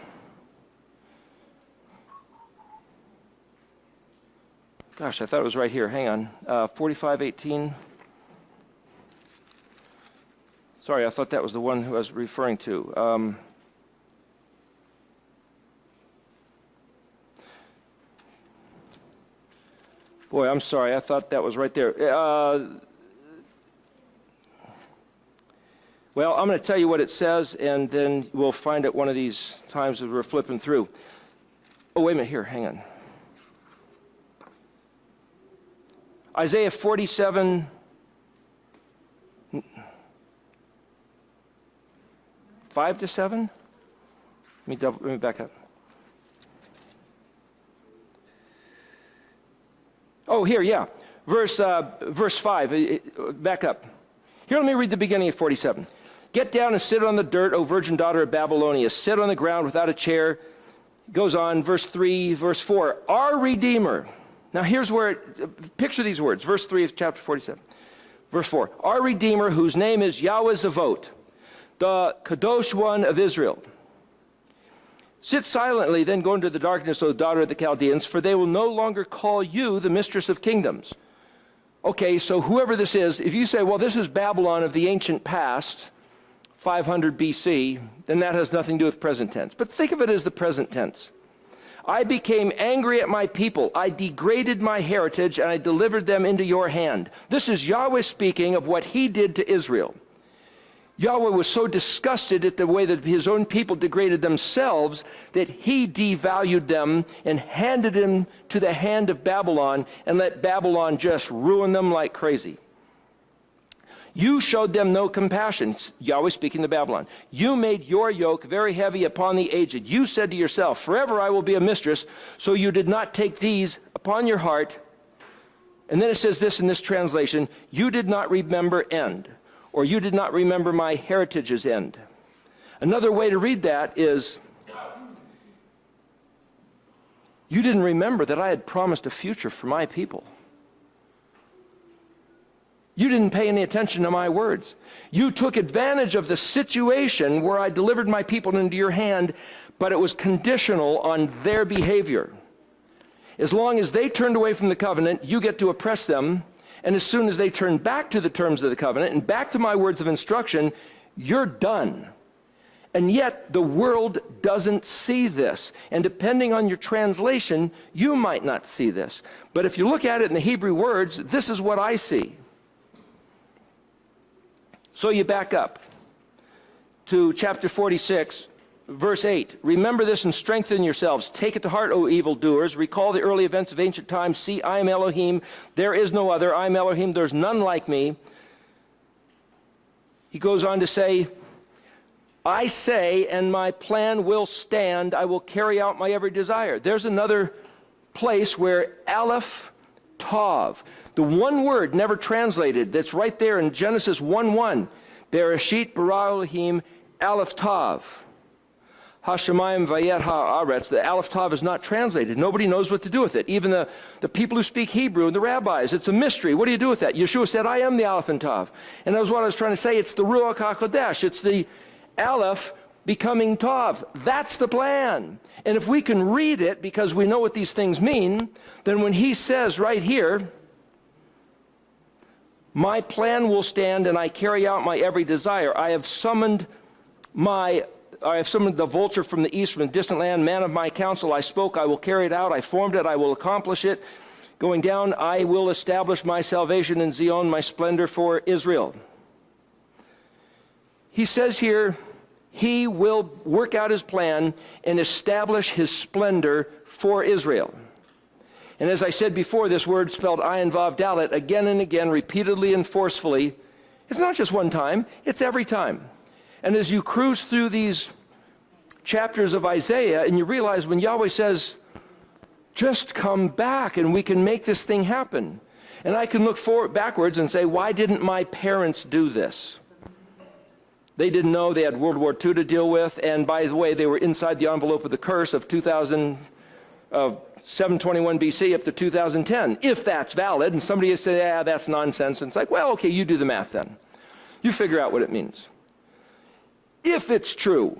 Gosh, I thought it was right here. Hang on. 45:18. Sorry, I thought that was the one who I was referring to. Boy, I'm sorry. I thought that was right there. Well, I'm going to tell you what it says, and then we'll find it one of these times as we're flipping through. Oh, wait a minute. Here, hang on. Isaiah 47, 5-7? Let me back up. Oh, here, yeah. Verse 5, back up. Here, let me read the beginning of 47. Get down and sit on the dirt, O virgin daughter of Babylonia. Sit on the ground without a chair. Goes on, verse 3, verse 4. Our Redeemer. Now, here's where picture these words. Verse 3 of chapter 47. Verse 4. Our Redeemer, whose name is Yahweh Zavot, the Kadosh One of Israel. Sit silently, then go into the darkness, O daughter of the Chaldeans, for they will no longer call you the mistress of kingdoms. Okay, so whoever this is, if you say, well, this is Babylon of the ancient past, 500 BC, then that has nothing to do with present tense. But think of it as the present tense. I became angry at my people. I degraded my heritage, and I delivered them into your hand. This is Yahweh speaking of what he did to Israel. Yahweh was so disgusted at the way that his own people degraded themselves that he devalued them and handed them to the hand of Babylon and let Babylon just ruin them like crazy. You showed them no compassion, Yahweh speaking to Babylon. You made your yoke very heavy upon the aged. You said to yourself, forever I will be a mistress, so you did not take these upon your heart. And then it says this in this translation, you did not remember end. Or you did not remember my heritage's end. Another way to read that is, you didn't remember that I had promised a future for my people. You didn't pay any attention to my words. You took advantage of the situation where I delivered my people into your hand, but it was conditional on their behavior. As long as they turned away from the covenant, you get to oppress them. And as soon as they turn back to the terms of the covenant and back to my words of instruction, you're done. And yet the world doesn't see this. And depending on your translation, you might not see this. But if you look at it in the Hebrew words, this is what I see. So you back up to chapter 46. Verse 8, remember this and strengthen yourselves. Take it to heart, O evildoers. Recall the early events of ancient times. See, I am Elohim. There is no other. I am Elohim. There's none like me. He goes on to say, I say, and my plan will stand. I will carry out my every desire. There's another place where Aleph Tav, the one word never translated, that's right there in Genesis 1:1. Bereshit bara Elohim Aleph Tav. Hashemayim vayet haaretz, the Aleph Tav is not translated. Nobody knows what to do with it. Even the people who speak Hebrew and the rabbis, it's a mystery. What do you do with that? Yeshua said, I am the Aleph and Tav. And that was what I was trying to say. It's the Ruach HaKodesh. It's the Aleph becoming Tav. That's the plan. And if we can read it because we know what these things mean, then when he says right here, my plan will stand and I carry out my every desire. I have summoned the vulture from the east, from the distant land, man of my counsel. I spoke, I will carry it out. I formed it, I will accomplish it. Going down, I will establish my salvation in Zion, my splendor for Israel. He says here, he will work out his plan and establish his splendor for Israel. And as I said before, this word spelled Ayin Vav Dalet, again and again, repeatedly and forcefully. It's not just one time, it's every time. And as you cruise through these chapters of Isaiah, and you realize when Yahweh says, just come back and we can make this thing happen. And I can look backwards and say, why didn't my parents do this? They didn't know they had World War II to deal with, and by the way, they were inside the envelope of the curse of 721 BC up to 2010, if that's valid. And somebody would say, yeah, that's nonsense. And it's like, well, okay, you do the math then. You figure out what it means. If it's true,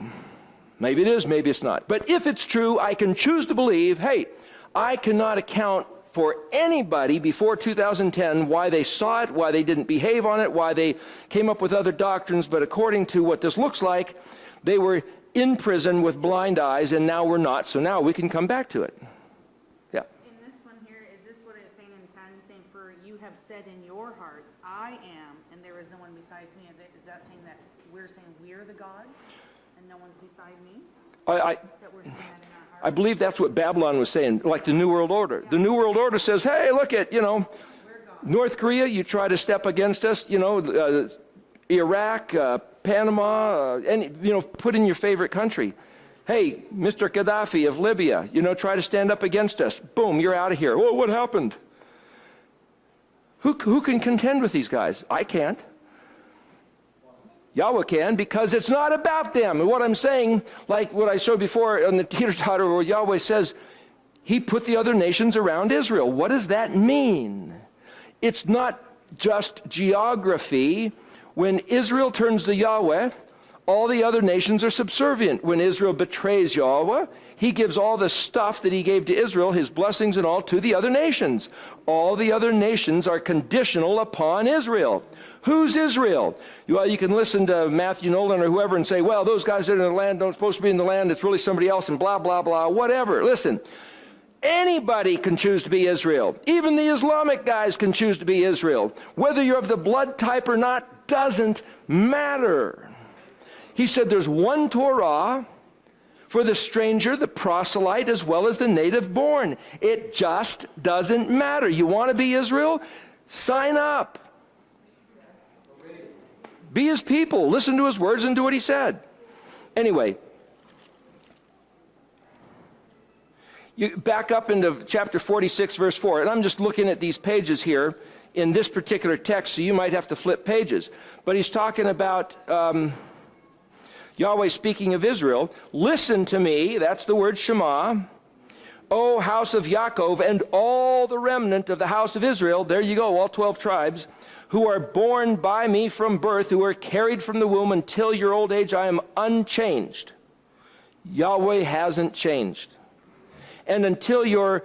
maybe it is, maybe it's not. But if it's true, I can choose to believe, hey, I cannot account for anybody before 2010 why they saw it, why they didn't behave on it, why they came up with other doctrines. But according to what this looks like, they were in prison with blind eyes, and now we're not. So now we can come back to it. Yeah. In this one here, is this what it's saying in 10 have said in your heart, I am, and there is no one besides me. Is that saying that we're saying we're the gods and no one's beside me? That we're saying that in our heart? I believe that's what Babylon was saying, like the New World Order. The New World Order says, hey, look at, North Korea, you try to step against us, Iraq, Panama, put in your favorite country. Hey, Mr. Gaddafi of Libya, try to stand up against us. Boom, you're out of here. Well, what happened? Who can contend with these guys? I can't. Yahweh can, because it's not about them. And what I'm saying, like what I showed before on the teeter-totter, where Yahweh says, he put the other nations around Israel. What does that mean? It's not just geography. When Israel turns to Yahweh, all the other nations are subservient. When Israel betrays Yahweh, he gives all the stuff that he gave to Israel, his blessings and all, to the other nations. All the other nations are conditional upon Israel. Who's Israel? Well, you can listen to Matthew Nolan or whoever and say, well, those guys that are in the land don't supposed to be in the land. It's really somebody else and blah, blah, blah, whatever. Listen, anybody can choose to be Israel. Even the Islamic guys can choose to be Israel. Whether you're of the blood type or not doesn't matter. He said there's one Torah for the stranger, the proselyte, as well as the native born. It just doesn't matter. You want to be Israel? Sign up. Be his people. Listen to his words and do what he said. Anyway, you back up into chapter 46, verse 4, and I'm just looking at these pages here in this particular text, so you might have to flip pages. But he's talking about Yahweh speaking of Israel. Listen to me, that's the word Shema, O house of Yaakov, and all the remnant of the house of Israel, there you go, all 12 tribes, who are born by me from birth, who are carried from the womb until your old age. I am unchanged. Yahweh hasn't changed. And until your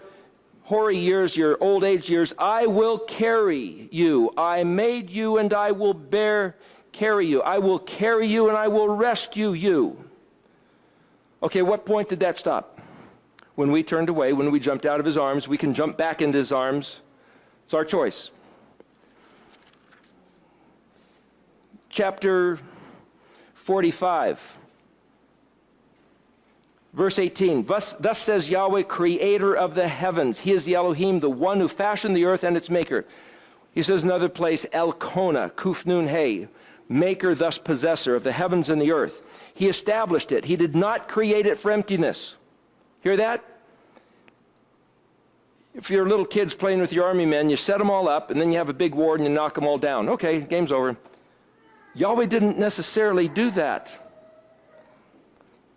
hoary years, your old age years, I will carry you. I made you and I will carry you. I will carry you and I will rescue you. Okay, what point did that stop? When we turned away, when we jumped out of his arms. We can jump back into his arms. It's our choice. Chapter 45, verse 18. Thus says Yahweh, creator of the heavens. He is the Elohim, the one who fashioned the earth and its maker. He says in another place, Elkona, Kuf Nun Hey, maker, thus possessor of the heavens and the earth. He established it. He did not create it for emptiness. Hear that? If your little kids playing with your army men, you set them all up, and then you have a big war and you knock them all down. Okay, game's over. Yahweh didn't necessarily do that.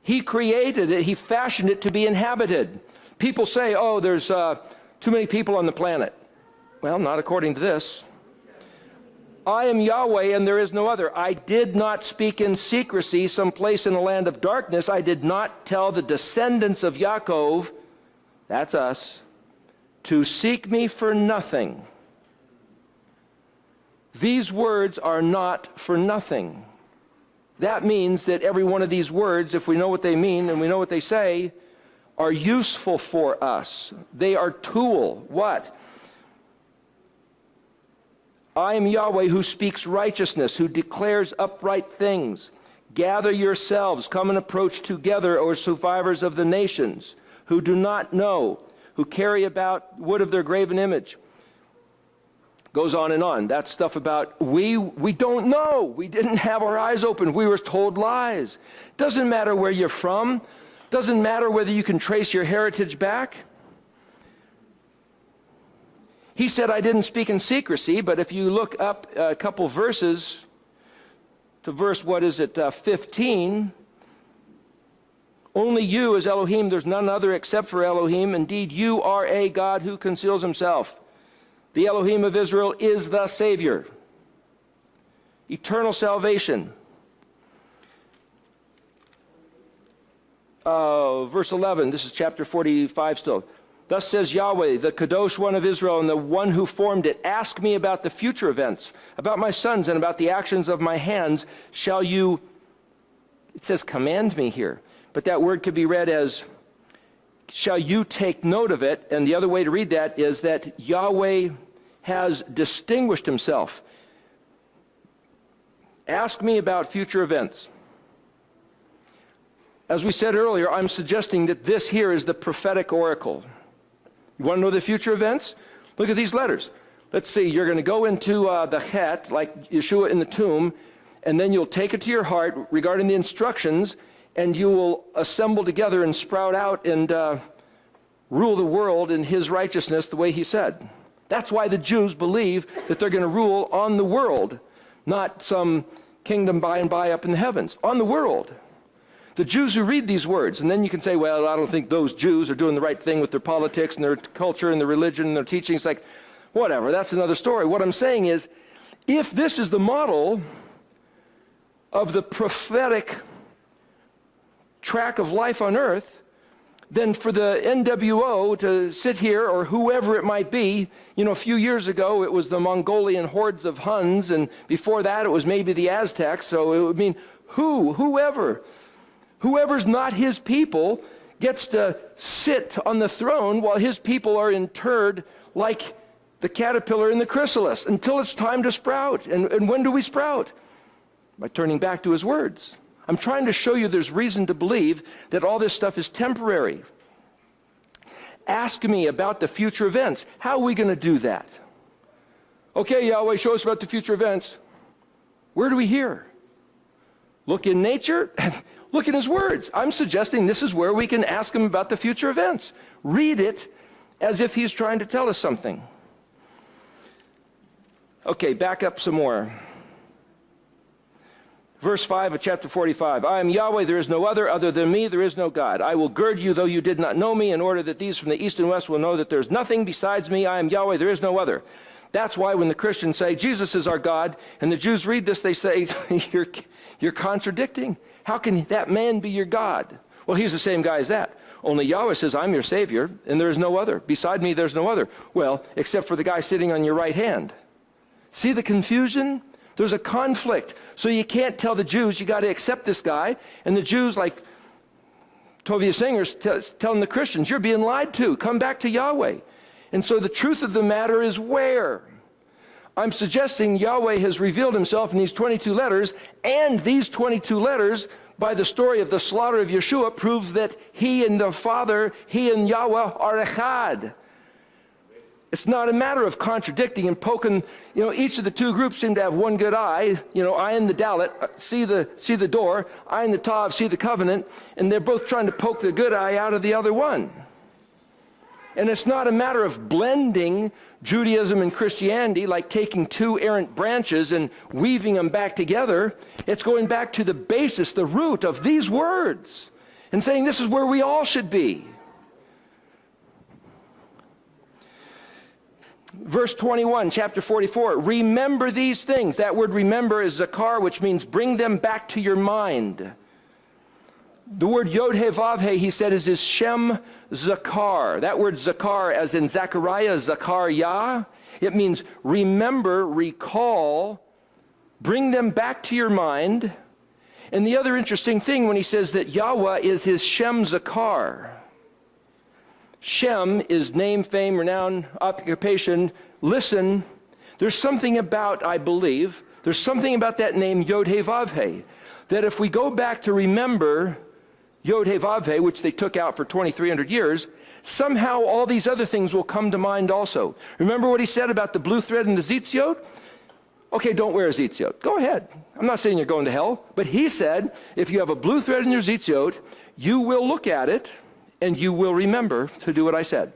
He created it. He fashioned it to be inhabited. People say, oh, there's too many people on the planet. Well, not according to this. I am Yahweh and there is no other. I did not speak in secrecy someplace in a land of darkness. I did not tell the descendants of Yaakov, that's us, to seek me for nothing. These words are not for nothing. That means that every one of these words, if we know what they mean and we know what they say, are useful for us. They are tool. What? I am Yahweh who speaks righteousness, who declares upright things. Gather yourselves, come and approach together, O survivors of the nations, who do not know, who carry about wood of their graven image. Goes on and on. That stuff about we don't know. We didn't have our eyes open. We were told lies. Doesn't matter where you're from. Doesn't matter whether you can trace your heritage back. He said, I didn't speak in secrecy, but if you look up a couple verses to verse, 15, only you is Elohim, there's none other except for Elohim. Indeed, you are a God who conceals himself. The Elohim of Israel is the Savior. Eternal salvation. Verse 11, this is chapter 45 still. Thus says Yahweh, the Kadosh One of Israel, and the one who formed it, ask me about the future events, about my sons and about the actions of my hands. Shall you, it says command me here, but that word could be read as, shall you take note of it? And the other way to read that is that Yahweh has distinguished himself. Ask me about future events. As we said earlier, I'm suggesting that this here is the prophetic oracle. You want to know the future events? Look at these letters. Let's see, you're going to go into the Het, like Yeshua in the tomb, and then you'll take it to your heart regarding the instructions, and you will assemble together and sprout out and rule the world in his righteousness the way he said. That's why the Jews believe that they're going to rule on the world, not some kingdom by and by up in the heavens, on the world. The Jews who read these words, and then you can say, well, I don't think those Jews are doing the right thing with their politics and their culture and their religion and their teachings. Like, whatever, that's another story. What I'm saying is, if this is the model of the prophetic track of life on earth, then for the NWO to sit here, or whoever it might be, a few years ago it was the Mongolian hordes of Huns, and before that it was maybe the Aztecs, so it would mean whoever's not his people gets to sit on the throne while his people are interred like the caterpillar in the chrysalis until it's time to sprout. And when do we sprout? By turning back to his words. I'm trying to show you there's reason to believe that all this stuff is temporary. Ask me about the future events. How are we going to do that? Okay, Yahweh, show us about the future events. Where do we hear? Look in nature, look in his words. I'm suggesting this is where we can ask him about the future events. Read it as if he's trying to tell us something. Okay, back up some more. Verse 5 of chapter 45, I am Yahweh, there is no other than me, there is no God. I will gird you, though you did not know me, in order that these from the east and west will know that there is nothing besides me. I am Yahweh, there is no other. That's why when the Christians say, Jesus is our God, and the Jews read this, they say, you're contradicting. How can that man be your God? Well, he's the same guy as that. Only Yahweh says, I'm your Savior, and there is no other. Beside me, there's no other. Well, except for the guy sitting on your right hand. See the confusion? There's a conflict. So you can't tell the Jews, you got to accept this guy. And the Jews, like Tovia Singer's telling the Christians, you're being lied to. Come back to Yahweh. And so the truth of the matter is where? I'm suggesting Yahweh has revealed himself in these 22 letters, and these 22 letters, by the story of the slaughter of Yeshua, proves that he and the Father, he and Yahweh are echad. It's not a matter of contradicting and poking. Each of the two groups seem to have one good eye. I and the Dalet see the door. I and the Tav see the covenant. And they're both trying to poke the good eye out of the other one. And it's not a matter of blending Judaism and Christianity, like taking two errant branches and weaving them back together. It's going back to the basis, the root of these words, and saying this is where we all should be. Verse 21, chapter 44, remember these things. That word remember is zakar, which means bring them back to your mind. The word Yod-He-Vav-He, he said, is his Shem Zakar. That word Zakar, as in Zechariah, Zakar-Yah, it means remember, recall, bring them back to your mind. And the other interesting thing when he says that Yahweh is his Shem Zakar. Shem is name, fame, renown, occupation. Listen, there's something about, I believe, there's something about that name Yod-He-Vav-He, that if we go back to remember Yod-He-Vav-He, which they took out for 2,300 years, somehow all these other things will come to mind also. Remember what he said about the blue thread and the Zitziot? Okay, don't wear a Zitziot. Go ahead. I'm not saying you're going to hell, but he said, if you have a blue thread in your Zitziot, you will look at it, and you will remember to do what I said.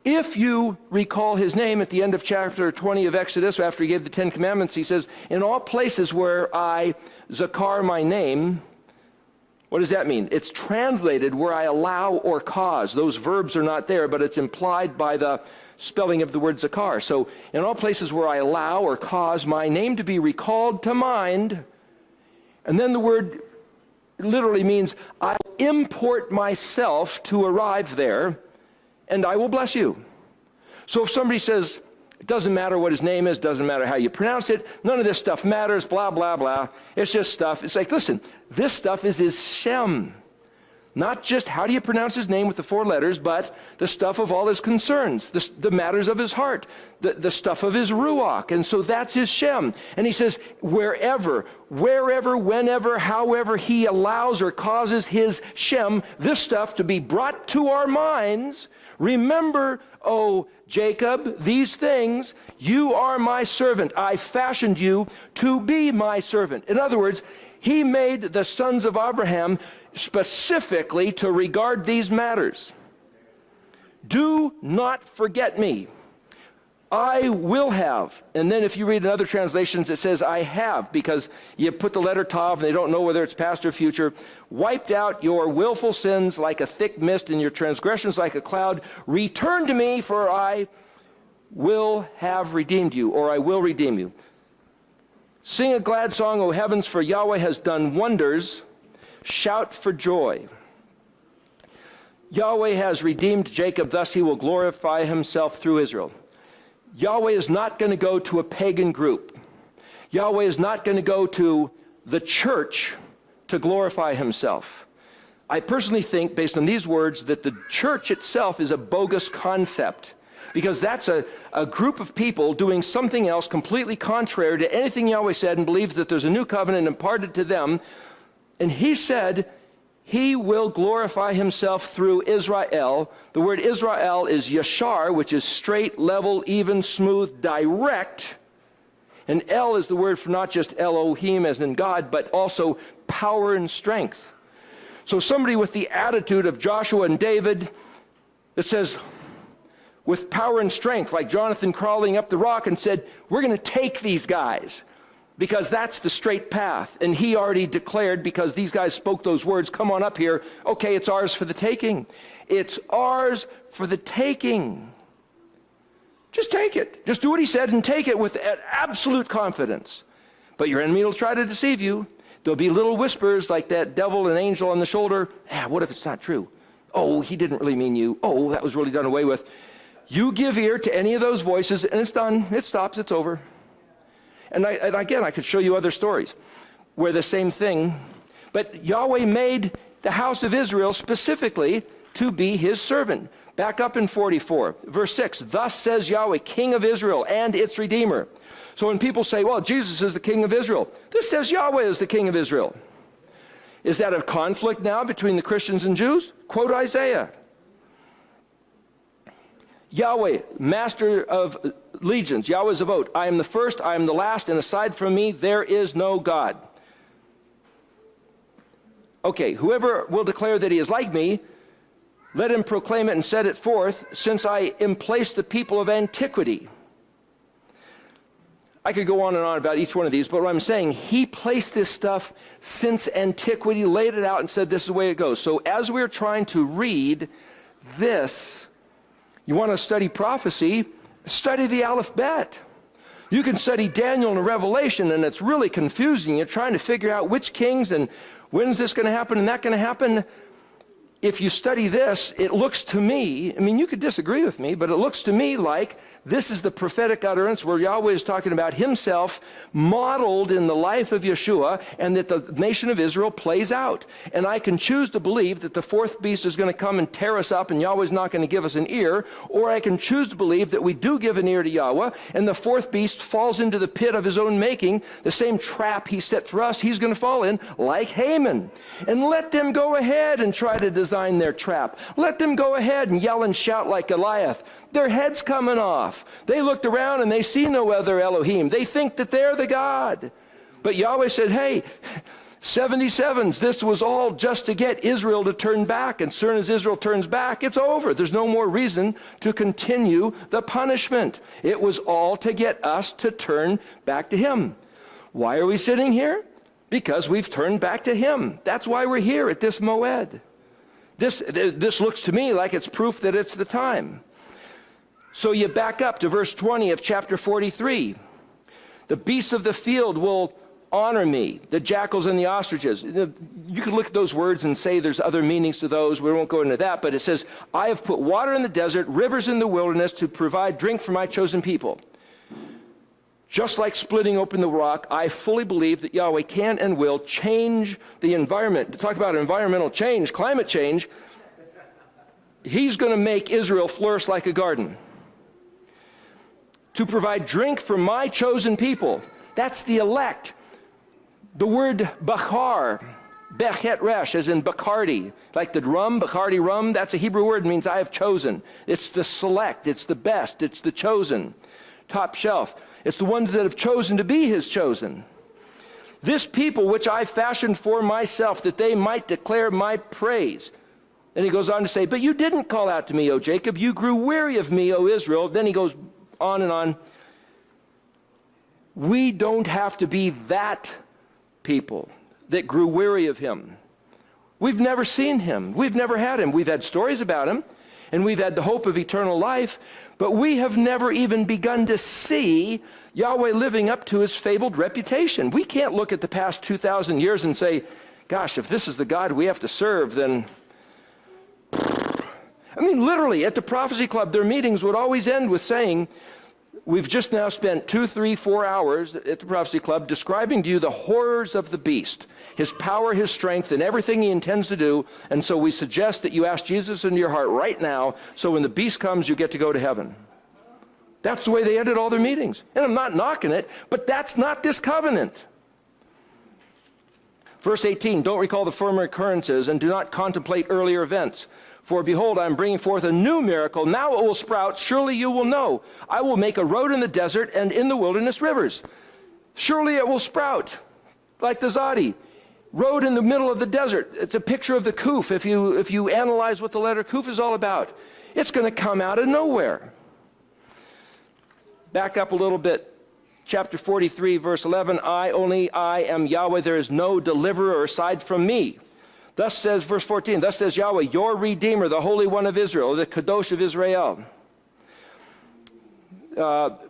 If you recall his name at the end of chapter 20 of Exodus, after he gave the 10 Commandments, he says, in all places where I zakar my name, what does that mean? It's translated where I allow or cause. Those verbs are not there, but it's implied by the spelling of the word zakar. So in all places where I allow or cause my name to be recalled to mind, and then the word literally means I import myself to arrive there, and I will bless you. So if somebody says, it doesn't matter what his name is, doesn't matter how you pronounce it, none of this stuff matters, blah, blah, blah, it's just stuff. It's like, listen, this stuff is his Shem. Not just how do you pronounce his name with the 4 letters, but the stuff of all his concerns, the matters of his heart, the stuff of his ruach. And so that's his Shem. And he says, wherever, whenever, however he allows or causes his Shem, this stuff to be brought to our minds, remember, O Jacob, these things, you are my servant. I fashioned you to be my servant. In other words, he made the sons of Abraham specifically to regard these matters. Do not forget me. I will have. And then if you read in other translations, it says I have, because you put the letter tav and they don't know whether it's past or future. Wiped out your willful sins like a thick mist and your transgressions like a cloud. Return to me, for I will have redeemed you, or I will redeem you. Sing a glad song, O heavens, for Yahweh has done wonders. Shout for joy. Yahweh has redeemed Jacob, thus he will glorify himself through Israel. Yahweh is not going to go to a pagan group. Yahweh is not going to go to the church to glorify himself. I personally think, based on these words, that the church itself is a bogus concept, because that's a group of people doing something else completely contrary to anything Yahweh said, and believes that there's a new covenant imparted to them. And he said he will glorify himself through Israel. The word Israel is yashar, which is straight, level, even, smooth, direct. And El is the word for not just Elohim as in God, but also power and strength. So somebody with the attitude of Joshua and David, it says, with power and strength, like Jonathan crawling up the rock and said, we're going to take these guys, because that's the straight path. And he already declared, because these guys spoke those words, come on up here. Okay, it's ours for the taking. It's ours for the taking. Just take it. Just do what he said and take it with absolute confidence. But your enemy will try to deceive you. There'll be little whispers like that devil and angel on the shoulder. What if it's not true? Oh, he didn't really mean you. Oh, that was really done away with. You give ear to any of those voices and it's done. It stops. It's over. And again, I could show you other stories where the same thing, but Yahweh made the house of Israel specifically to be his servant. Back up in 44, verse 6, thus says Yahweh, King of Israel and its Redeemer. So when people say, well, Jesus is the King of Israel, this says Yahweh is the King of Israel. Is that a conflict now between the Christians and Jews? Quote Isaiah. Yahweh, master of legions, Yahweh Zavot, I am the first, I am the last, and aside from me, there is no God. Okay, whoever will declare that he is like me, let him proclaim it and set it forth, since I emplaced the people of antiquity. I could go on and on about each one of these, but what I'm saying, he placed this stuff since antiquity, laid it out and said this is the way it goes. So as we're trying to read this, you want to study prophecy, study the alphabet. You can study Daniel and Revelation, and it's really confusing. You're trying to figure out which kings and when's this going to happen and that going to happen. If you study this, it looks to me, I mean, you could disagree with me, but it looks to me like this is the prophetic utterance where Yahweh is talking about himself modeled in the life of Yeshua, and that the nation of Israel plays out. And I can choose to believe that the fourth beast is going to come and tear us up and Yahweh's not going to give us an ear, or I can choose to believe that we do give an ear to Yahweh and the fourth beast falls into the pit of his own making, the same trap he set for us, he's going to fall in like Haman. And let them go ahead and try to design their trap. Let them go ahead and yell and shout like Goliath. Their head's coming off. They looked around and they see no other Elohim. They think that they're the God. But Yahweh said, hey, 77s, this was all just to get Israel to turn back. And as soon as Israel turns back, it's over. There's no more reason to continue the punishment. It was all to get us to turn back to him. Why are we sitting here? Because we've turned back to him. That's why we're here at this Moed. This looks to me like it's proof that it's the time. So you back up to verse 20 of chapter 43. The beasts of the field will honor me, the jackals and the ostriches. You can look at those words and say there's other meanings to those. We won't go into that, but it says, I have put water in the desert, rivers in the wilderness to provide drink for my chosen people. Just like splitting open the rock, I fully believe that Yahweh can and will change the environment. To talk about environmental change, climate change, he's going to make Israel flourish like a garden. To provide drink for my chosen people. That's the elect. The word Bachar, Bechet Resh, as in Bacardi, like the rum, Bacardi rum, that's a Hebrew word, means I have chosen. It's the select, it's the best, it's the chosen. Top shelf. It's the ones that have chosen to be his chosen. This people which I fashioned for myself, that they might declare my praise. And he goes on to say, but you didn't call out to me, O Jacob. You grew weary of me, O Israel. Then he goes on and on. We don't have to be that people that grew weary of him. We've never seen him. We've never had him. We've had stories about him, and we've had the hope of eternal life, but we have never even begun to see Yahweh living up to his fabled reputation. We can't look at the past 2,000 years and say, gosh, if this is the God we have to serve, then... I mean, literally, at the Prophecy Club, their meetings would always end with saying, we've just now spent 2, 3, 4 hours at the Prophecy Club describing to you the horrors of the beast, his power, his strength, and everything he intends to do. And so we suggest that you ask Jesus into your heart right now, so when the beast comes, you get to go to heaven. That's the way they ended all their meetings. And I'm not knocking it, but that's not this covenant. Verse 18, don't recall the former occurrences and do not contemplate earlier events. For behold, I am bringing forth a new miracle. Now it will sprout. Surely you will know. I will make a road in the desert and in the wilderness rivers. Surely it will sprout, like the Zadi. Road in the middle of the desert. It's a picture of the Kuf, if you analyze what the letter Kuf is all about. It's going to come out of nowhere. Back up a little bit. Chapter 43, verse 11. Only I am Yahweh. There is no deliverer aside from me. Thus says, verse 14, thus says Yahweh, your Redeemer, the Holy One of Israel, the Kadosh of Israel.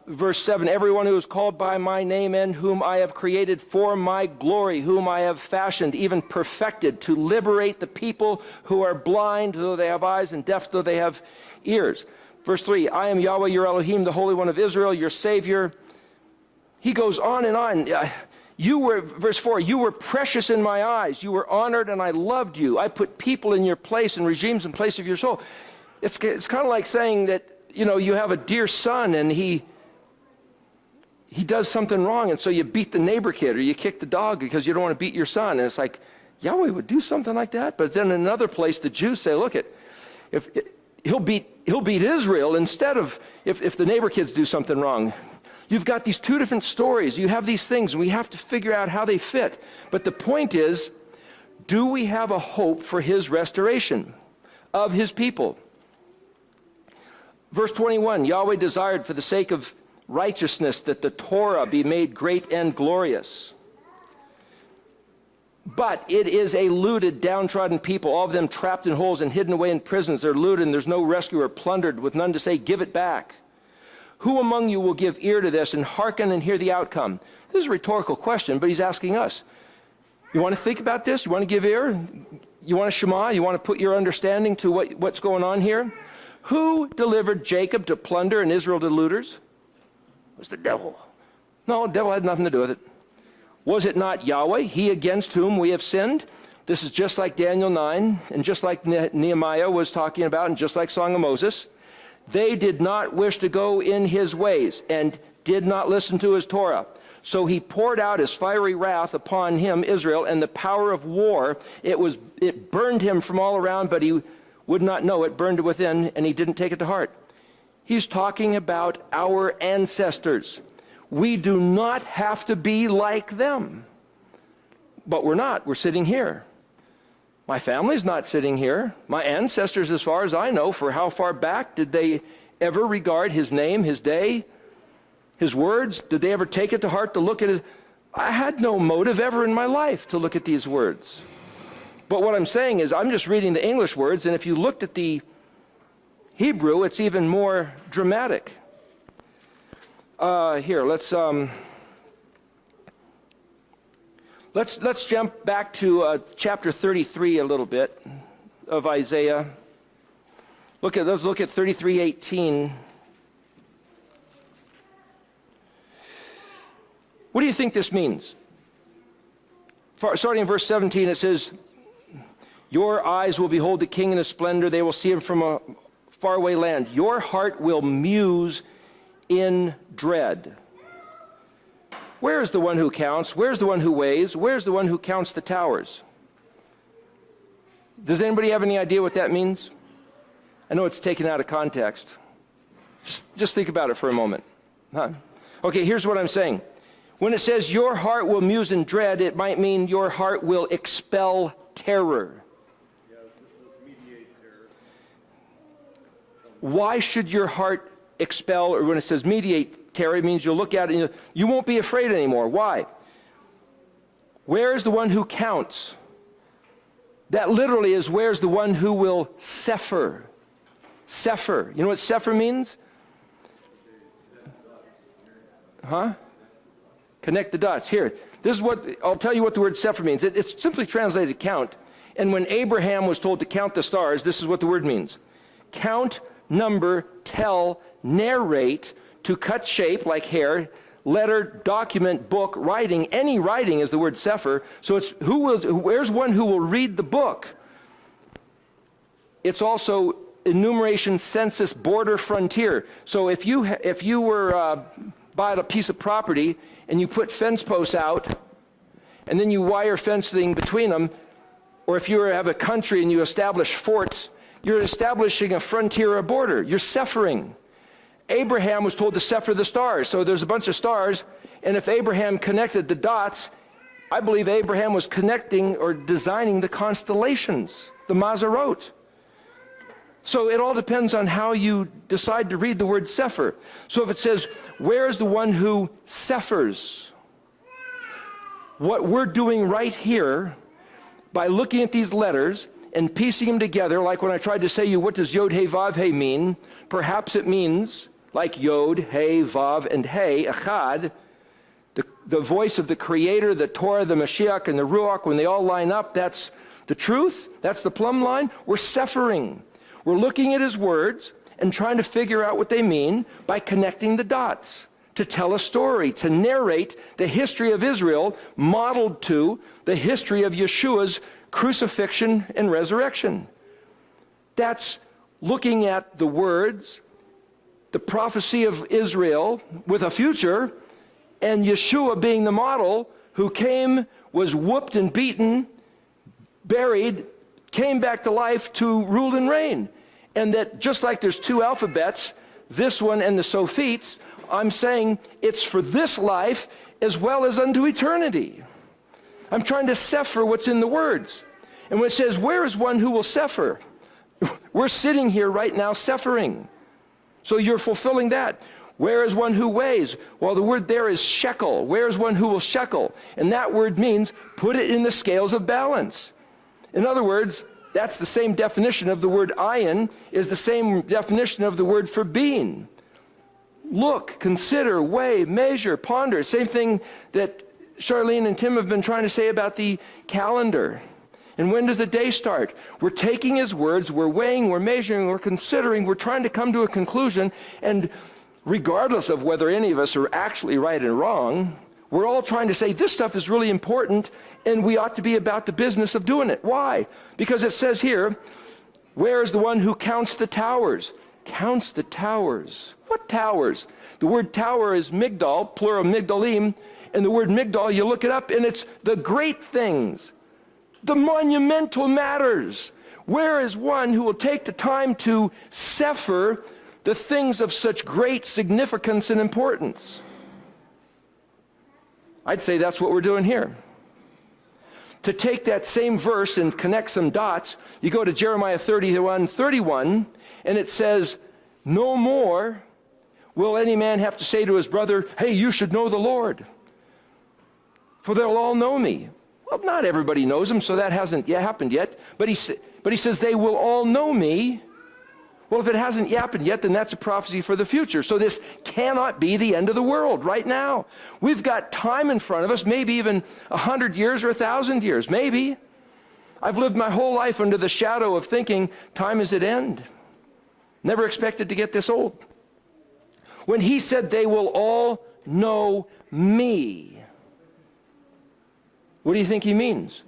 Verse 7, everyone who is called by my name and whom I have created for my glory, whom I have fashioned, even perfected, to liberate the people who are blind, though they have eyes, and deaf, though they have ears. Verse 3, I am Yahweh, your Elohim, the Holy One of Israel, your Savior. He goes on and on. You were, verse 4, you were precious in my eyes. You were honored and I loved you. I put people in your place and regimes in place of your soul. It's kind of like saying that, you know, you have a dear son and he does something wrong, and so you beat the neighbor kid or you kick the dog because you don't want to beat your son. And it's like, Yahweh would do something like that? But then in another place, the Jews say, look, he'll beat Israel instead of if the neighbor kids do something wrong. You've got these two different stories. You have these things, and we have to figure out how they fit. But the point is, do we have a hope for his restoration of his people? Verse 21, Yahweh desired for the sake of righteousness that the Torah be made great and glorious. But it is a looted, downtrodden people, all of them trapped in holes and hidden away in prisons. They're looted, and there's no rescuer, plundered, with none to say, give it back. Who among you will give ear to this and hearken and hear the outcome? This is a rhetorical question, but he's asking us. You want to think about this? You want to give ear? You want to shema? You want to put your understanding to what's going on here? Who delivered Jacob to plunder and Israel to looters? It was the devil. No, the devil had nothing to do with it. Was it not Yahweh, he against whom we have sinned? This is just like Daniel 9, and just like Nehemiah was talking about, and just like Song of Moses. They did not wish to go in his ways and did not listen to his Torah. So he poured out his fiery wrath upon him, Israel, and the power of war. It burned him from all around, but he would not know it, burned it within, and he didn't take it to heart. He's talking about our ancestors. We do not have to be like them. But we're not. We're sitting here. My family's not sitting here. My ancestors, as far as I know, for how far back did they ever regard his name, his day, his words? Did they ever take it to heart to look at it? I had no motive ever in my life to look at these words. But what I'm saying is I'm just reading the English words, and if you looked at the Hebrew, it's even more dramatic. Here, Let's jump back to chapter 33 a little bit of Isaiah. Let's look at 33:18. What do you think this means? Starting in verse 17, it says, your eyes will behold the King in his splendor. They will see him from a faraway land. Your heart will muse in dread. Where is the one who counts? Where's the one who weighs? Where's the one who counts the towers? Does anybody have any idea what that means? I know it's taken out of context. Just think about it for a moment. Huh? Okay, here's what I'm saying. When it says your heart will muse in dread, it might mean your heart will expel terror. Yeah, this is mediate terror. Why should your heart expel, or when it says mediate terror, it means you'll look at it and you won't be afraid anymore. Why? Where is the one who counts? That literally is where's the one who will sepher. Sepher. You know what sepher means? Huh? Connect the dots. Here, this is what, I'll tell you what the word sepher means. It's simply translated count. And when Abraham was told to count the stars, this is what the word means. Count, number, tell, narrate, to cut shape like hair, letter, document, book, writing. Any writing is the word sepher. So it's where's one who will read the book? It's also enumeration, census, border, frontier. So if you were bought a piece of property and you put fence posts out and then you wire fencing between them, or if you have a country and you establish forts, you're establishing a frontier or a border. You're sephering. Abraham was told to sepher the stars. So there's a bunch of stars, and if Abraham connected the dots, I believe Abraham was connecting or designing the constellations, the Mazarot. So it all depends on how you decide to read the word sepher. So if it says, where is the one who sephers? What we're doing right here, by looking at these letters and piecing them together, like when I tried to say to you, what does Yod, He, Vav, He mean? Perhaps it means, like Yod, He, Vav, and He, Echad, the voice of the Creator, the Torah, the Mashiach, and the Ruach, when they all line up, that's the truth, that's the plumb line. We're sephering. We're looking at his words and trying to figure out what they mean by connecting the dots, to tell a story, to narrate the history of Israel modeled to the history of Yeshua's crucifixion and resurrection. That's looking at the words, the prophecy of Israel with a future, and Yeshua being the model who came, was whooped and beaten, buried, came back to life to rule and reign. And that just like there's two alphabets, this one and the Sophites, I'm saying it's for this life as well as unto eternity. I'm trying to sepher what's in the words. And when it says, where is one who will sepher? We're sitting here right now sephering. So you're fulfilling that. Where is one who weighs? Well, the word there is shekel. Where is one who will shekel? And that word means put it in the scales of balance. In other words, that's the same definition of the word ayin, is the same definition of the word for being. Look, consider, weigh, measure, ponder. Same thing that Charlene and Tim have been trying to say about the calendar. And when does the day start? We're taking his words, we're weighing, we're measuring, we're considering, we're trying to come to a conclusion, and regardless of whether any of us are actually right and wrong, we're all trying to say this stuff is really important and we ought to be about the business of doing it. Why? Because it says here, where is the one who counts the towers? Counts the towers. What towers? The word tower is migdal, plural migdalim, and the word migdal, you look it up and it's the great things, the monumental matters. Where is one who will take the time to sepher the things of such great significance and importance? I'd say that's what we're doing here. To take that same verse and connect some dots, you go to Jeremiah 31:31, and it says, no more will any man have to say to his brother, hey, you should know the Lord, for they'll all know me. Well, not everybody knows him, so that hasn't happened yet. But he says they will all know me. Well, if it hasn't happened yet, then that's a prophecy for the future. So this cannot be the end of the world right now. We've got time in front of us, maybe even 100 years or 1,000 years, maybe. I've lived my whole life under the shadow of thinking time is at end. Never expected to get this old. When he said they will all know me, What do you think he means?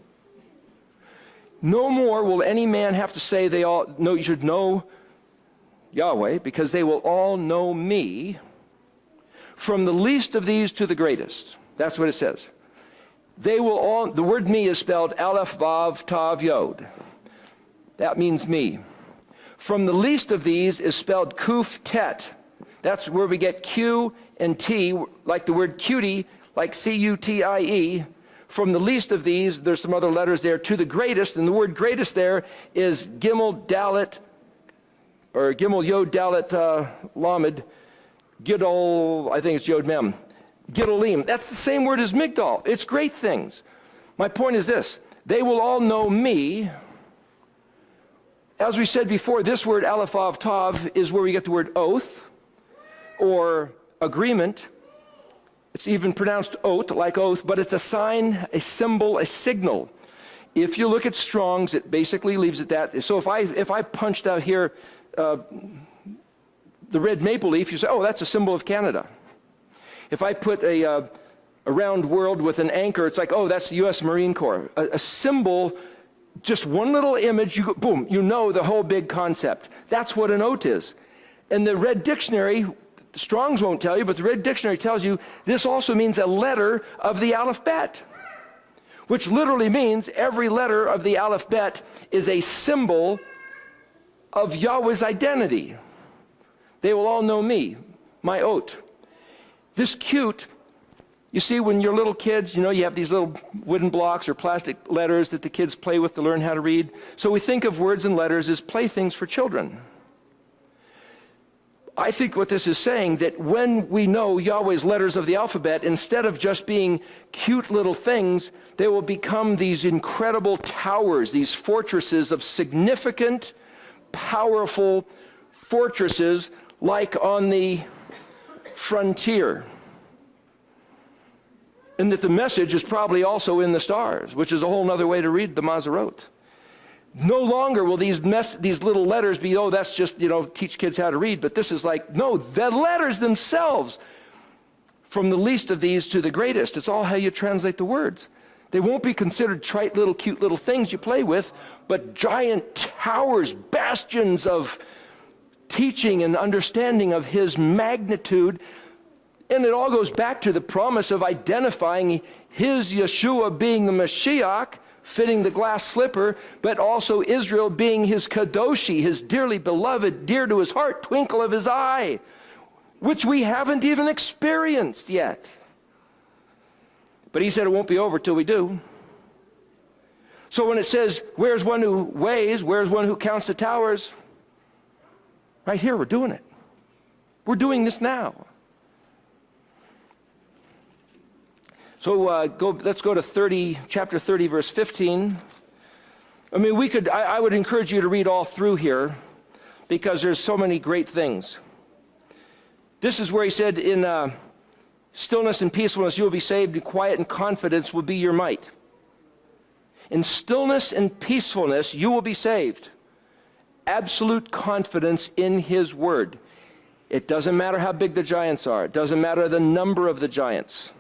No more will any man have to say you should know Yahweh, because they will all know me, from the least of these to the greatest. That's what it says. They will all, the word me is spelled Aleph, Vav, Tav, Yod. That means me. From the least of these is spelled Kuf, Tet. That's where we get Q and T, like the word cutie, like C-U-T-I-E. From the least of these, there's some other letters there, to the greatest, and the word greatest there is Gimel, Dalet, or Gimel, Yod, Dalet, Lamed, Gidol, I think it's Yod, Mem. Gidolim. That's the same word as Migdal. It's great things. My point is this. They will all know me. As we said before, this word Aleph, Vav, Tav is where we get the word oath or agreement. It's even pronounced oath, like oath, but it's a sign, a symbol, a signal. If you look at Strong's, it basically leaves it that. So if I punched out here the red maple leaf, you say, oh, that's a symbol of Canada. If I put a round world with an anchor, it's like, oh, that's the U.S. Marine Corps. A symbol, just one little image, you go, boom, you know the whole big concept. That's what an oath is. And the Red Dictionary, Strong's won't tell you, but the Red Dictionary tells you this also means a letter of the alphabet, which literally means every letter of the alphabet is a symbol of Yahweh's identity. They will all know me, my oath. This cute, you see when you're little kids, you have these little wooden blocks or plastic letters that the kids play with to learn how to read. So we think of words and letters as playthings for children. I think what this is saying, that when we know Yahweh's letters of the alphabet, instead of just being cute little things, they will become these incredible towers, these fortresses of significant, powerful fortresses, like on the frontier. And that the message is probably also in the stars, which is a whole other way to read the Mazarot. No longer will these little letters be, oh, that's just, teach kids how to read. But this is like, no, the letters themselves, from the least of these to the greatest. It's all how you translate the words. They won't be considered trite little, cute little things you play with, but giant towers, bastions of teaching and understanding of his magnitude. And it all goes back to the promise of identifying his Yeshua being the Mashiach, fitting the glass slipper, but also Israel being his Kadoshi, his dearly beloved, dear to his heart, twinkle of his eye, which we haven't even experienced yet. But he said it won't be over till we do. So when it says, where's one who weighs, where's one who counts the towers? Right here, we're doing it. We're doing this now. So let's go to chapter 30, verse 15. I mean, I would encourage you to read all through here because there's so many great things. This is where he said, in stillness and peacefulness you will be saved, and quiet and confidence will be your might. In stillness and peacefulness you will be saved. Absolute confidence in his word. It doesn't matter how big the giants are. It doesn't matter the number of the giants.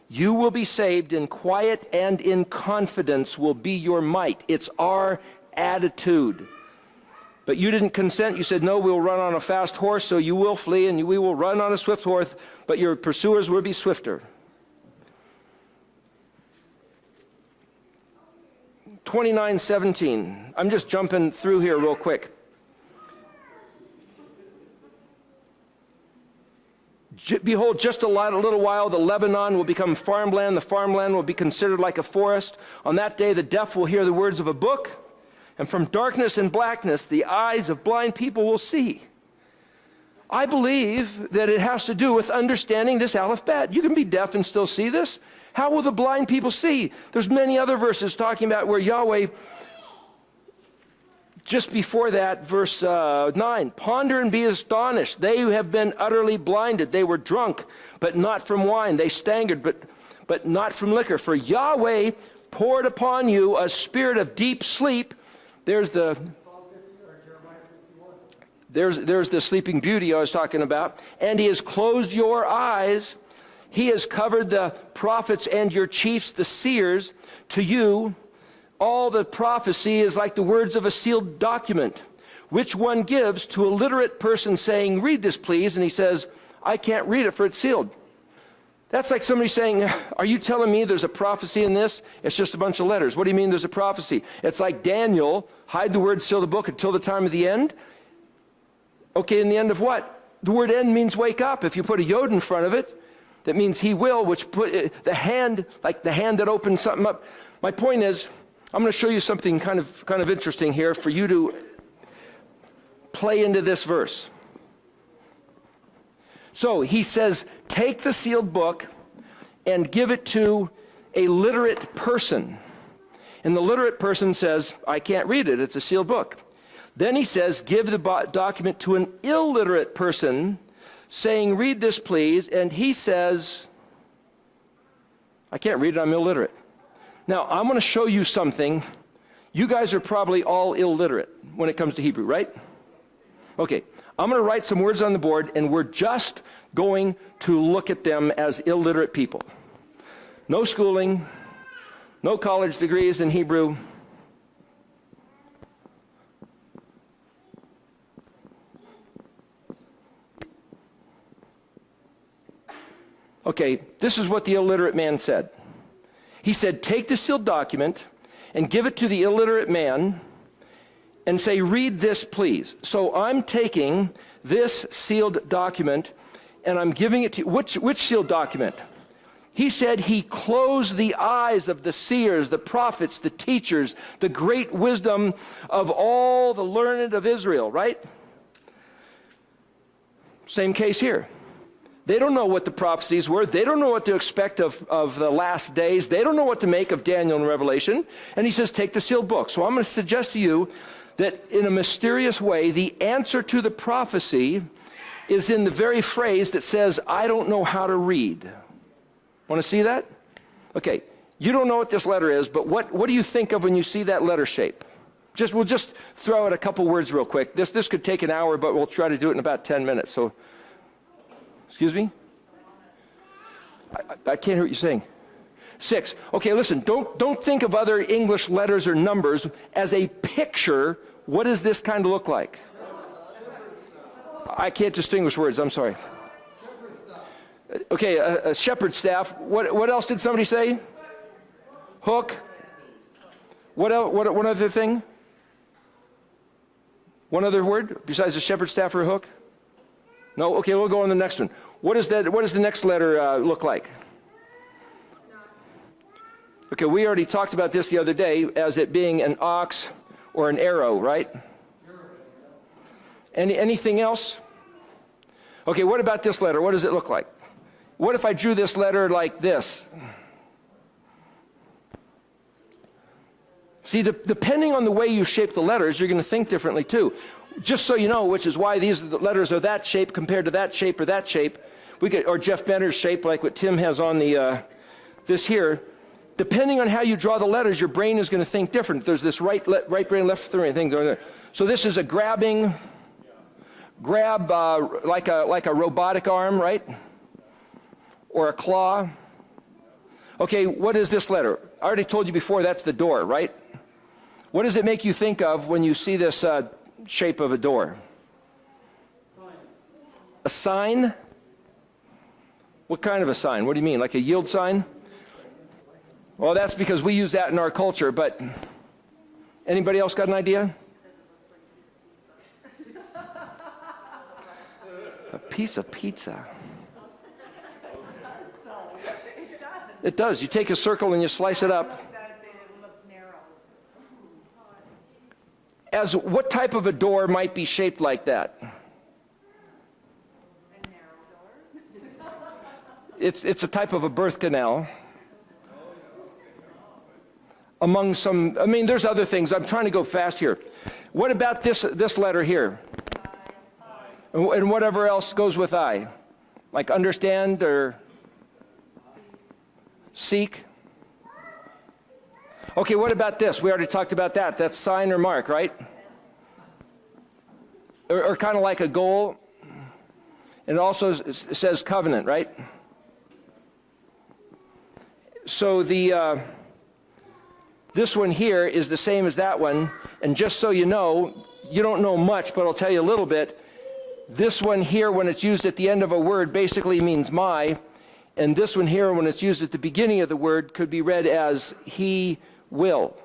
You will be saved in quiet and in confidence will be your might. It's our attitude. But you didn't consent. You said, no, we'll run on a fast horse, so you will flee, and we will run on a swift horse, but your pursuers will be swifter. 29:17. I'm just jumping through here real quick. Behold, just a little while, the Lebanon will become farmland. The farmland will be considered like a forest. On that day, the deaf will hear the words of a book, and from darkness and blackness, the eyes of blind people will see. I believe that it has to do with understanding this alphabet. You can be deaf and still see this. How will the blind people see? There's many other verses talking about where Yahweh, just before that, verse 9, ponder and be astonished. They who have been utterly blinded, they were drunk, but not from wine. They staggered, but not from liquor. For Yahweh poured upon you a spirit of deep sleep. There's the There's the sleeping beauty I was talking about. And he has closed your eyes. He has covered the prophets and your chiefs, the seers. To you, all the prophecy is like the words of a sealed document, which one gives to a literate person saying, read this, please. And he says, I can't read it for it's sealed. That's like somebody saying, are you telling me there's a prophecy in this? It's just a bunch of letters. What do you mean there's a prophecy? It's like Daniel, hide the word, seal the book until the time of the end. Okay, in the end of what? The word end means wake up. If you put a yod in front of it, that means he will, which put the hand, like the hand that opens something up. My point is, I'm going to show you something kind of interesting here for you to play into this verse. So he says, take the sealed book and give it to a literate person. And the literate person says, I can't read it, it's a sealed book. Then he says, give the document to an illiterate person, saying, read this, please. And he says, I can't read it, I'm illiterate. Now, I'm going to show you something. You guys are probably all illiterate when it comes to Hebrew, right? Okay, I'm going to write some words on the board, and we're just going to look at them as illiterate people. No schooling, no college degrees in Hebrew. Okay, this is what the illiterate man said. He said, take the sealed document and give it to the illiterate man and say, read this, please. So I'm taking this sealed document and I'm giving it to you. Which sealed document? He said he closed the eyes of the seers, the prophets, the teachers, the great wisdom of all the learned of Israel, right? Same case here. They don't know what the prophecies were. They don't know what to expect of the last days. They don't know what to make of Daniel and Revelation. And he says, take the sealed book. So I'm going to suggest to you that in a mysterious way, the answer to the prophecy is in the very phrase that says, I don't know how to read. Want to see that? Okay, you don't know what this letter is, but what do you think of when you see that letter shape? We'll just throw out a couple words real quick. This could take an hour, but we'll try to do it in about 10 minutes. So, excuse me? I can't hear what you're saying. 6. Okay, listen, don't think of other English letters or numbers as a picture. What does this kind of look like? I can't distinguish words, I'm sorry. Okay, a shepherd's staff. What else did somebody say? Hook. What else? One other thing? One other word besides a shepherd's staff or a hook? No? Okay, we'll go on to the next one. What does the next letter look like? Okay, we already talked about this the other day as it being an ox or an arrow, right? Anything else? Okay, what about this letter? What does it look like? What if I drew this letter like this? See, depending on the way you shape the letters, you're going to think differently too. Just so you know, which is why these letters are that shape compared to that shape or that shape, or Jeff Benner's shape, like what Tim has on the this here. Depending on how you draw the letters, your brain is going to think different. There's this right brain, left brain thing going there. So this is a grab like a robotic arm, right? Or a claw. Okay, what is this letter? I already told you before, that's the door, right? What does it make you think of when you see this shape of a door? A sign? What kind of a sign? What do you mean, like a yield sign? Well, that's because we use that in our culture, but anybody else got an idea? A piece of pizza. It does. You take a circle and you slice it up. As what type of a door might be shaped like that? It's a type of a birth canal. Among some, I mean, there's other things. I'm trying to go fast here. What about this letter here? And whatever else goes with I? Like understand or seek? Okay, what about this? We already talked about that. That's sign or mark, right? Or kind of like a goal. And it also says covenant, right? So this one here is the same as that one, and just so you know, you don't know much, but I'll tell you a little bit. This one here, when it's used at the end of a word, basically means my, and this one here, when it's used at the beginning of the word, could be read as he will.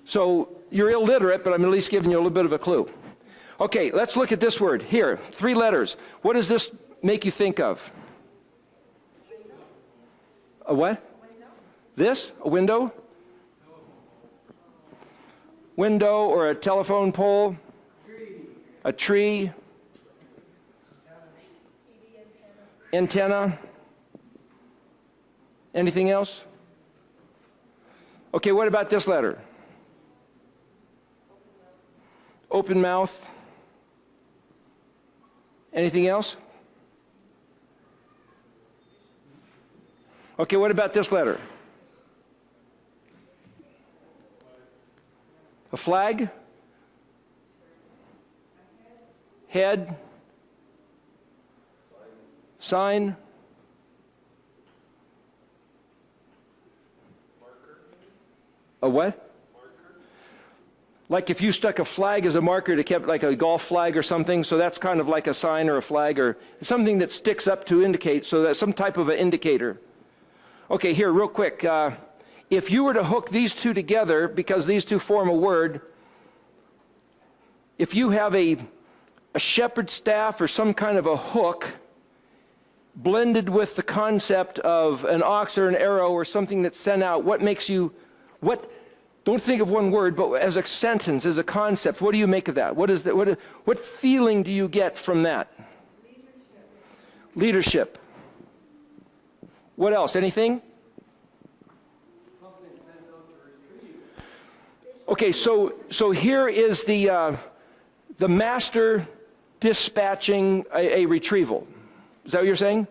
So you're illiterate, but I'm at least giving you a little bit of a clue. Okay, let's look at this word here. 3 letters. What does this make you think of? A what? This? A window? Window or a telephone pole? A tree? Antenna? Anything else? Okay, what about this letter? Open mouth? Anything else? Okay, what about this letter? A flag? Head? Sign? A what? Like if you stuck a flag as a marker to keep like a golf flag or something, so that's kind of like a sign or a flag or something that sticks up to indicate, so that's some type of an indicator. Okay, here, real quick. If you were to hook these two together, because these two form a word, if you have a shepherd's staff or some kind of a hook blended with the concept of an ox or an arrow or something that's sent out, what makes you, don't think of one word, but as a sentence, as a concept, what do you make of that? What is that? What feeling do you get from that? Leadership. What else? Anything? Something sent out to retrieve. Okay, so here is the master dispatching a retrieval. Is that what you're saying?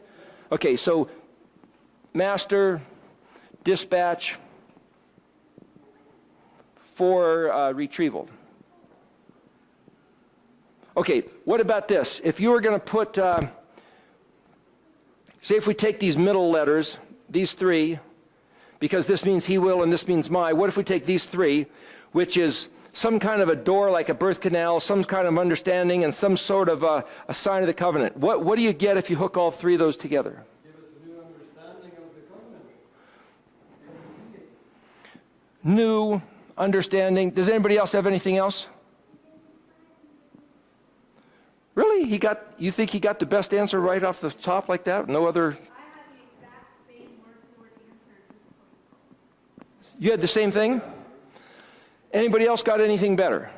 Okay, so master dispatch for retrieval. Okay, what about this? If you were going to put, say if we take these middle letters, these 3, because this means he will and this means my, what if we take these 3, which is some kind of a door like a birth canal, some kind of understanding, and some sort of a sign of the covenant. What do you get if you hook all 3 of those together? Give us a new understanding of the covenant. New understanding. Does anybody else have anything else? Really? You think he got the best answer right off the top like that? No other? I had the exact same word-for-word answer. You had the same thing? Anybody else got anything better?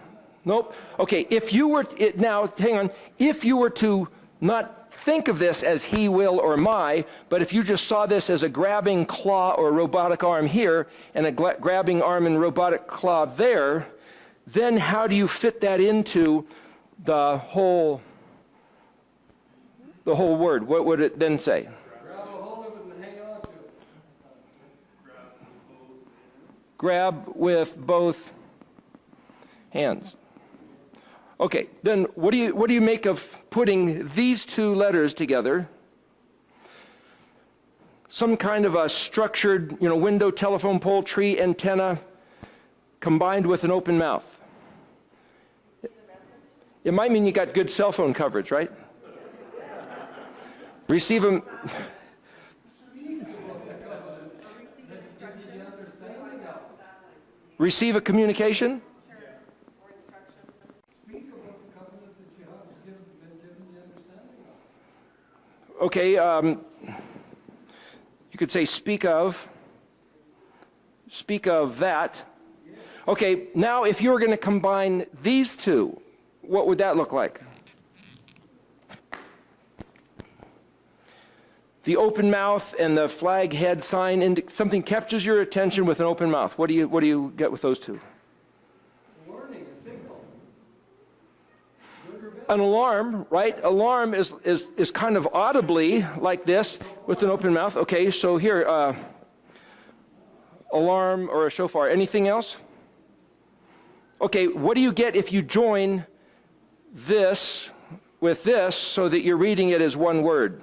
Nope. Okay, if you were, now, hang on, if you were to not think of this as he will or my, but if you just saw this as a grabbing claw or robotic arm here, and a grabbing arm and robotic claw there, then how do you fit that into the whole word? What would it then say? Grab a hold of it and hang on to it. Grab with both hands. Okay, then what do you make of putting these 2 letters together? Some kind of a structured, window, telephone pole, tree, antenna, combined with an open mouth. It might mean you got good cell phone coverage, right? Receive a communication? Okay, you could say speak of that. Okay, now if you were going to combine these 2, what would that look like? The open mouth and the flag head sign, something captures your attention with an open mouth. What do you get with those 2? Warning, a signal. Good or bad? An alarm, right? Alarm is kind of audibly like this with an open mouth. Okay, so here, alarm or a shofar. Anything else? Okay, what do you get if you join this with this so that you're reading it as one word?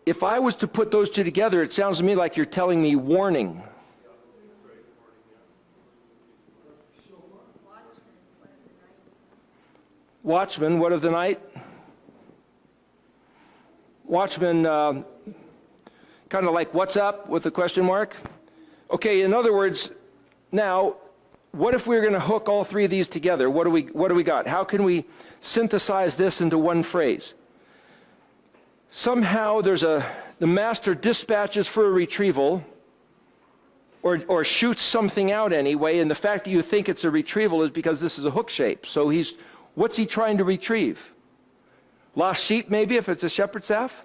if I was to put those two together, it sounds to me like you're telling me warning. Watchman, what of the night? Watchman, kind of like what's up with a question mark? Okay, in other words, now, what if we were going to hook all three of these together? What do we got? How can we synthesize this into one phrase? Somehow the master dispatches for a retrieval, or shoots something out anyway, and the fact that you think it's a retrieval is because this is a hook shape. So what's he trying to retrieve? Lost sheep, maybe, if it's a shepherd's staff?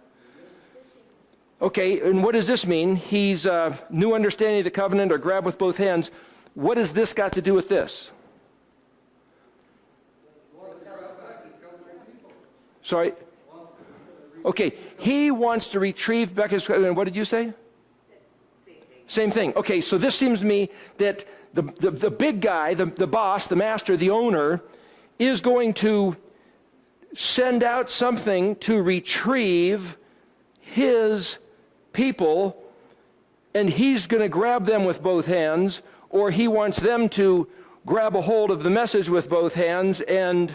Okay, and what does this mean? He's new understanding of the covenant, or grab with both hands. What has this got to do with this? Sorry? Okay, he wants to retrieve back his, what did you say? Same thing. Okay, so this seems to me that the big guy, the boss, the master, the owner, is going to send out something to retrieve his people, and he's going to grab them with both hands, or he wants them to grab a hold of the message with both hands. And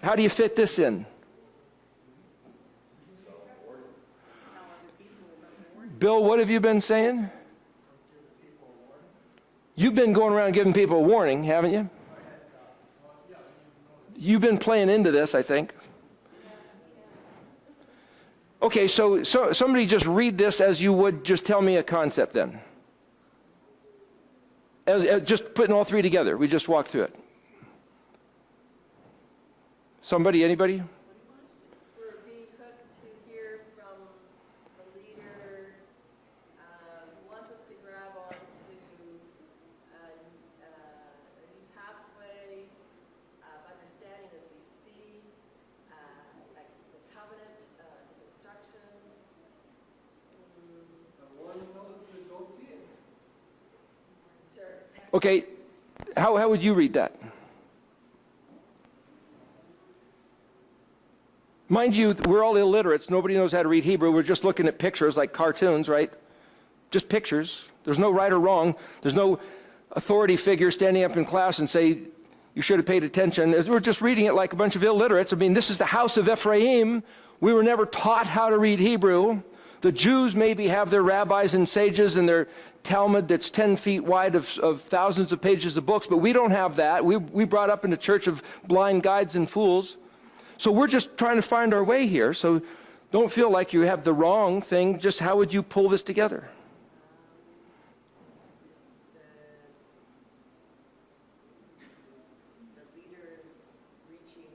how do you fit this in? Bill, what have you been saying? You've been going around giving people a warning, haven't you? You've been playing into this, I think. Okay, so somebody just read this as you would just tell me a concept then. Just putting all three together. We just walked through it. Somebody, anybody? We're being hooked to hear from the leader who wants us to grab onto a new pathway of understanding as we see, like the covenant, his instruction. The one tells us that don't see it. Sure. Okay, how would you read that? Mind you, we're all illiterates. Nobody knows how to read Hebrew. We're just looking at pictures like cartoons, right? Just pictures. There's no right or wrong. There's no authority figure standing up in class and say, you should have paid attention. We're just reading it like a bunch of illiterates. I mean, this is the house of Ephraim. We were never taught how to read Hebrew. The Jews maybe have their rabbis and sages and their Talmud that's 10 feet wide of thousands of pages of books, but we don't have that. We brought up in a church of blind guides and fools. So we're just trying to find our way here. So don't feel like you have the wrong thing. Just how would you pull this together? The leaders reaching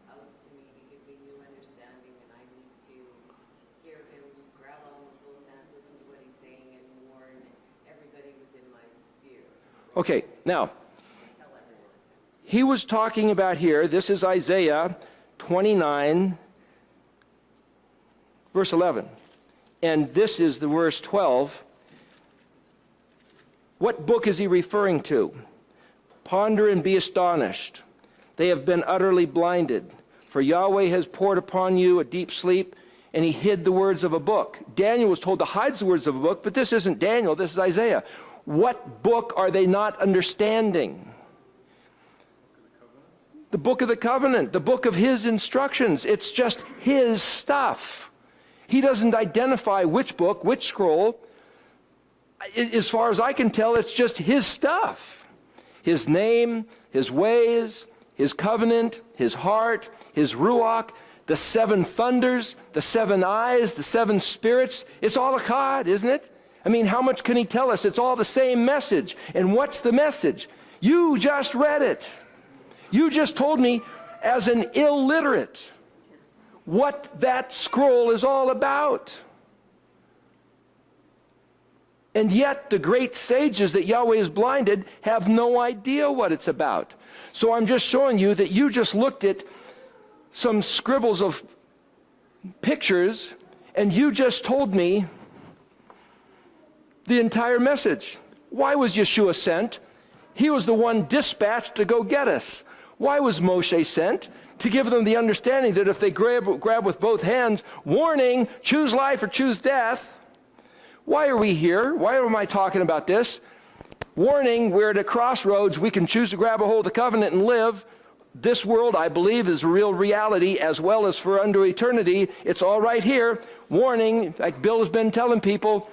out to me to give me new understanding, and I need to hear him, grab on with both hands, listen to what he's saying, and warn everybody within my sphere. Okay, now, Tell everyone. he was talking about here, this is Isaiah 29, verse 11. And this is the verse 12. What book is he referring to? Ponder and be astonished. They have been utterly blinded. For Yahweh has poured upon you a deep sleep, and he hid the words of a book. Daniel was told to hide the words of a book, but this isn't Daniel, this is Isaiah. What book are they not understanding? The book of the covenant, the book of his instructions. It's just his stuff. He doesn't identify which book, which scroll. As far as I can tell, it's just his stuff. His name, his ways, his covenant, his heart, his ruach, the seven thunders, the seven eyes, the seven spirits. It's all echad, isn't it? I mean, how much can he tell us? It's all the same message. And what's the message? You just read it. You just told me, as an illiterate, what that scroll is all about. And yet, the great sages that Yahweh has blinded have no idea what it's about. So I'm just showing you that you just looked at some scribbles of pictures, and you just told me the entire message. Why was Yeshua sent? He was the one dispatched to go get us. Why was Moshe sent? to give them the understanding that if they grab with both hands, warning, choose life or choose death. Why are we here? Why am I talking about this? Warning, we're at a crossroads. We can choose to grab a hold of the covenant and live. This world, I believe, is a real reality as well as for unto eternity. It's all right here. Warning, like Bill has been telling people,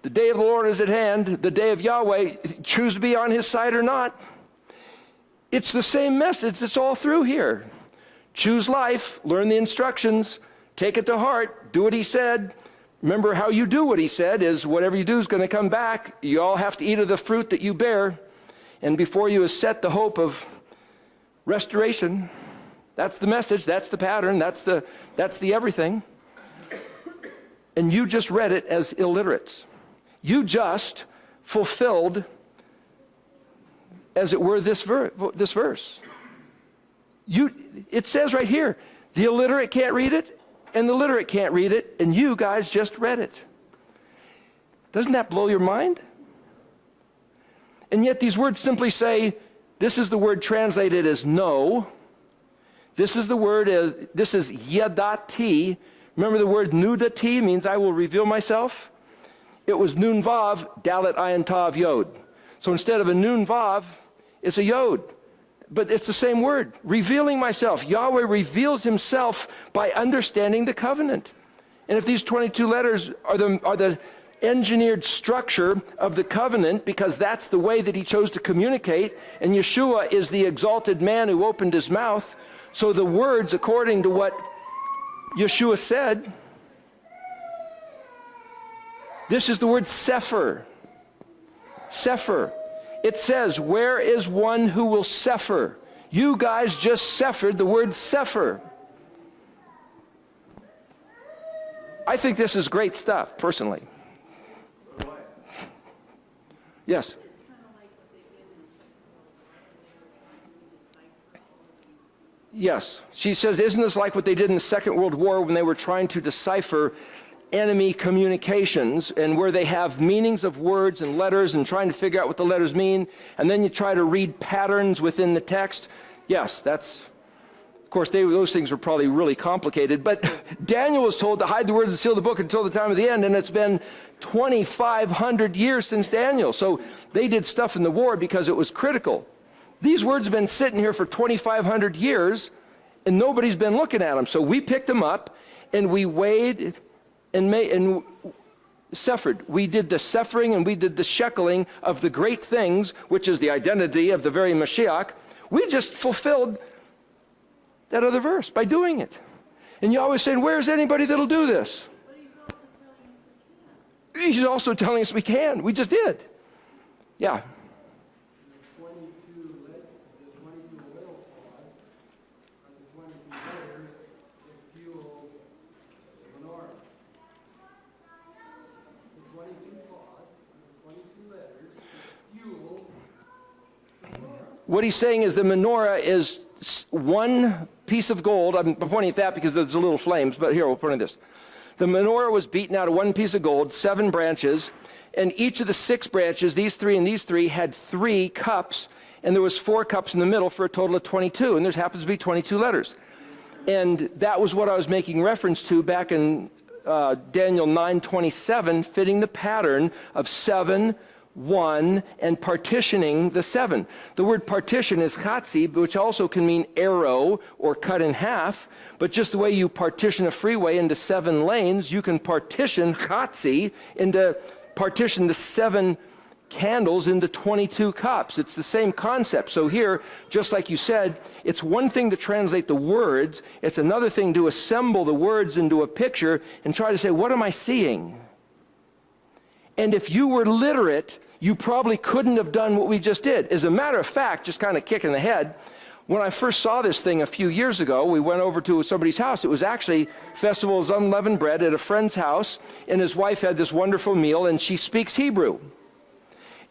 the day of the Lord is at hand, the day of Yahweh. Choose to be on his side or not. It's the same message that's all through here. Choose life, learn the instructions, take it to heart, do what he said. Remember, how you do what he said is whatever you do is going to come back. You all have to eat of the fruit that you bear. And before you is set the hope of restoration. That's the message, that's the pattern, that's the everything. And you just read it as illiterates. You just fulfilled, as it were, this verse. It says right here, the illiterate can't read it, and the literate can't read it, and you guys just read it. Doesn't that blow your mind? And yet these words simply say, this is the word translated as know. This is yadati. Remember the word nudati means I will reveal myself? It was nun vav, dalet ayin tav yod. So instead of a nun vav, it's a yod. But it's the same word, revealing myself. Yahweh reveals himself by understanding the covenant. And if these 22 letters are the engineered structure of the covenant, because that's the way that he chose to communicate, and Yeshua is the exalted man who opened his mouth, so the words, according to what Yeshua said, this is the word sefer. Sefer. It says, where is one who will sefer? You guys just sephered the word sefer. I think this is great stuff, personally. Yes? Yes. She says, isn't this like what they did in the Second World War when they were trying to decipher enemy communications, and where they have meanings of words and letters and trying to figure out what the letters mean, and then you try to read patterns within the text? Yes, that's, of course, those things were probably really complicated, but Daniel was told to hide the words and seal the book until the time of the end, and it's been 2,500 years since Daniel. So they did stuff in the war because it was critical. These words have been sitting here for 2,500 years, and nobody's been looking at them. So we picked them up, and we weighed and sephered. We did the sephering and we did the shekeling of the great things, which is the identity of the very Mashiach. We just fulfilled that other verse by doing it. And you're always saying, where's anybody that'll do this? He's also telling us we can. We just did. Yeah. The 22 oil pods are the 22 layers that fuel the menorah. The 22 pods and the 22 letters fuel the menorah. What he's saying is the menorah is one piece of gold. I'm pointing at that because there's a little flames, but here, we'll point at this. The menorah was beaten out of one piece of gold, 7 branches, and each of the 6 branches, these 3 and these 3, had 3 cups, and there was 4 cups in the middle for a total of 22, and there happens to be 22 letters. And that was what I was making reference to back in Daniel 9:27, fitting the pattern of 7, 1, and partitioning the 7. The word partition is chatzi, which also can mean arrow or cut in half, but just the way you partition a freeway into 7 lanes, you can partition chatzi into partition the 7 candles into 22 cups. It's the same concept. So here, just like you said, it's one thing to translate the words, it's another thing to assemble the words into a picture and try to say, what am I seeing? And if you were literate, you probably couldn't have done what we just did. As a matter of fact, just kind of kicking the head, when I first saw this thing a few years ago, we went over to somebody's house. It was actually Festival of Unleavened Bread at a friend's house, and his wife had this wonderful meal, and she speaks Hebrew.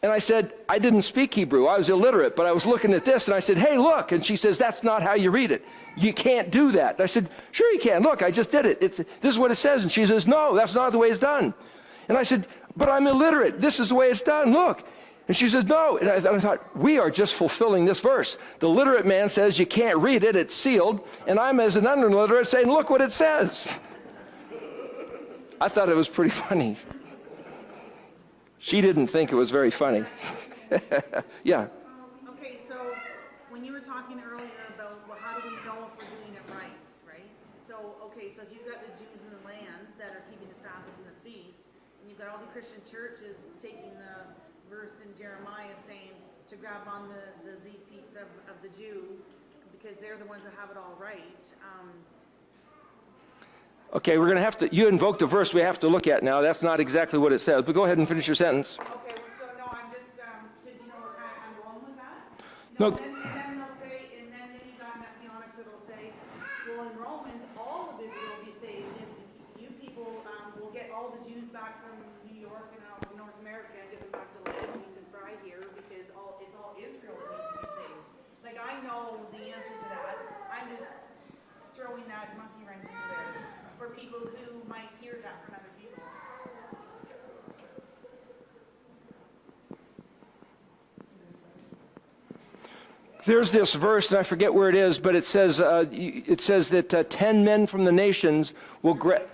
And I said, I didn't speak Hebrew. I was illiterate, but I was looking at this, and I said, hey, look. And she says, that's not how you read it. You can't do that. And I said, sure you can. Look, I just did it. This is what it says. And she says, no, that's not the way it's done. And I said, but I'm illiterate. This is the way it's done. Look. And she says, no. And I thought, we are just fulfilling this verse. The literate man says you can't read it, it's sealed. And I'm, as an unliterate, saying, look what it says. I thought it was pretty funny. She didn't think it was very funny. Yeah. Okay, so when you were talking earlier about, well, how do we know if we're doing it right? So, okay, so if you've got the Jews in the land that are keeping the Sabbath and the feast, and you've got all the Christian churches taking the verse in Jeremiah saying to grab on the tzitzits of the Jew, because they're the ones that have it all right. Okay, we're going to have to, you invoked a verse we have to look at now. That's not exactly what it says, but go ahead and finish your sentence. Okay, so no, I'm just, so you know where I'm going with that? No. Then they'll say, and then you got Messianics that'll say, well, in Romans, all of Israel will be saved, and you people will get all the Jews back from New York and out of North America and get them back to live, and you can fry here, because it's all Israel that needs to be saved. Like, I know the answer to that. I'm just throwing that monkey wrench into there for people who might hear that from other people. There's this verse, and I forget where it is, but it says that 10 men from the nations will grab,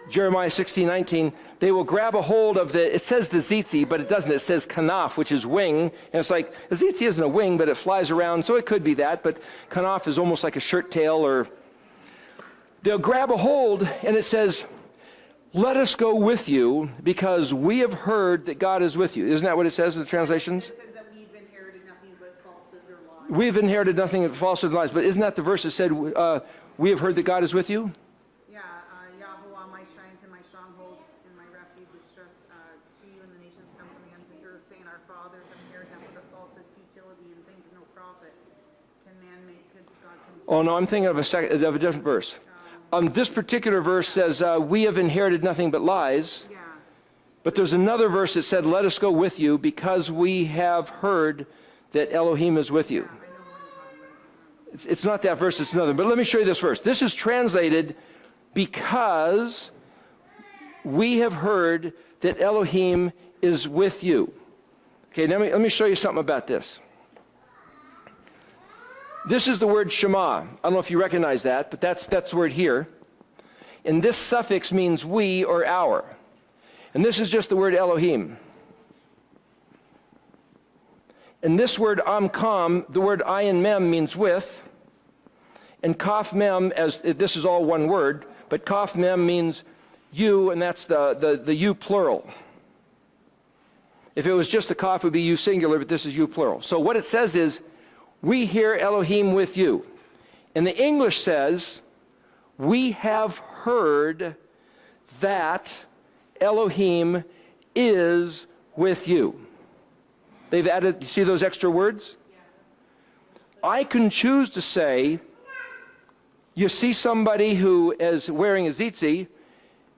Jeremiah 16:19, they will grab a hold of it says the zitzi, but it doesn't. It says kanaf, which is wing. And it's like, a zitzi isn't a wing, but it flies around, so it could be that. But kanaf is almost like a shirt tail, or they'll grab a hold, and it says, let us go with you, because we have heard that God is with you. Isn't that what it says in the translations? It says that we've inherited nothing but falsehood or lies. We've inherited nothing but falsehood and lies. But isn't that the verse that said, we have heard that God is with you? Yeah, Yahuwah, my strength and my stronghold and my refuge is just to you, and the nations come from against the earth, saying, our fathers have inherited nothing but falsehood, futility, and things of no profit. Can man make good God's himself? Oh, no, I'm thinking of a different verse. This particular verse says, we have inherited nothing but lies. Yeah. But there's another verse that said, let us go with you, because we have heard that Elohim is with you. I know what you're talking about. It's not that verse, it's another. But let me show you this verse. This is translated, because we have heard that Elohim is with you. Okay, let me show you something about this. This is the word Shema. I don't know if you recognize that, but that's the word here. And this suffix means we or our. And this is just the word Elohim. And this word Amkam, the word ayin mem means with. And kaf mem, as this is all one word, but kaf mem means you, and that's the you plural. If it was just a kaf, it would be you singular, but this is you plural. So what it says is, we hear Elohim with you. And the English says, we have heard that Elohim is with you. They've added, you see those extra words? I can choose to say, you see somebody who is wearing a zitzi,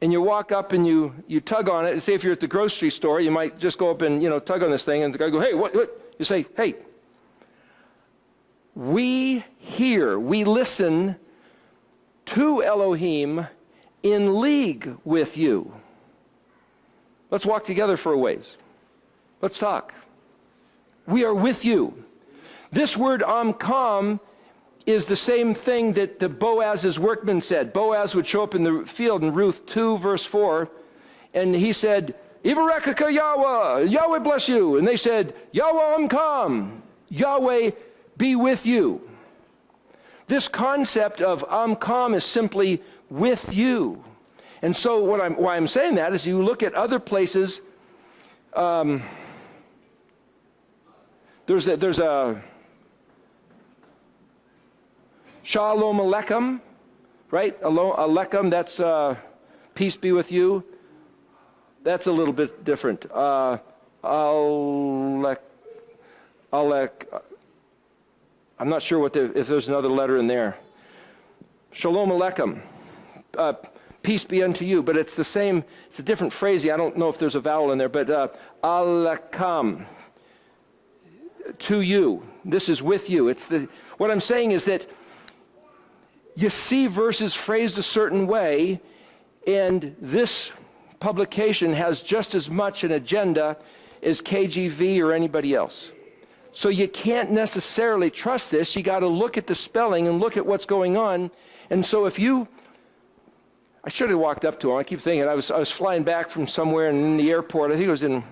and you walk up and you tug on it, and say if you're at the grocery store, you might just go up and tug on this thing, and the guy go, hey, what? You say, hey, we hear, we listen to Elohim in league with you. Let's walk together for a ways. Let's talk. We are with you. This word Amkam is the same thing that the Boaz's workman said. Boaz would show up in the field in Ruth 2, verse 4, and he said, Ivarekaka Yahweh, Yahweh bless you. And they said, Yahweh Amkam, Yahweh be with you. This concept of Amkam is simply with you. And so why I'm saying that is you look at other places, there's a Shalom Aleichem, right? Aleichem, that's peace be with you. That's a little bit different. I'm not sure if there's another letter in there. Shalom Aleichem, peace be unto you. But it's the same, it's a different phrasing. I don't know if there's a vowel in there, but Aleichem, to you. This is with you. What I'm saying is that you see verses phrased a certain way, and this publication has just as much an agenda as KJV or anybody else. So you can't necessarily trust this. You got to look at the spelling and look at what's going on. And so I should have walked up to him. I keep thinking, I was flying back from somewhere in the airport. I think it was in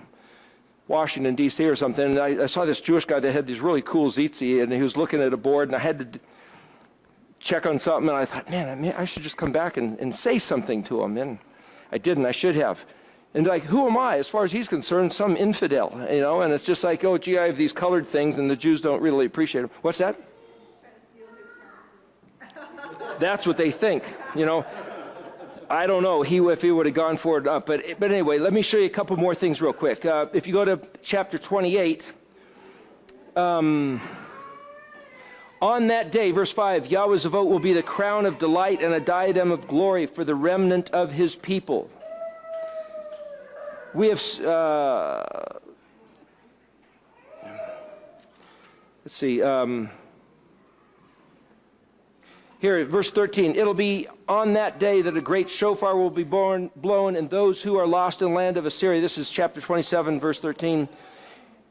Washington, D.C. or something. And I saw this Jewish guy that had these really cool tzitzit, and he was looking at a board, and I had to check on something, and I thought, man, I should just come back and say something to him. And I didn't. I should have. And like, who am I? As far as he's concerned, some infidel, and it's just like, oh, gee, I have these colored things, and the Jews don't really appreciate them. What's that? That's what they think, I don't know if he would have gone for it or not. But anyway, let me show you a couple more things real quick. If you go to chapter 28, on that day, verse 5, Yahweh's vote will be the crown of delight and a diadem of glory for the remnant of his people. We have, let's see, here, verse 13, it'll be on that day that a great shofar will be blown, and those who are lost in the land of Assyria, this is chapter 27, verse 13,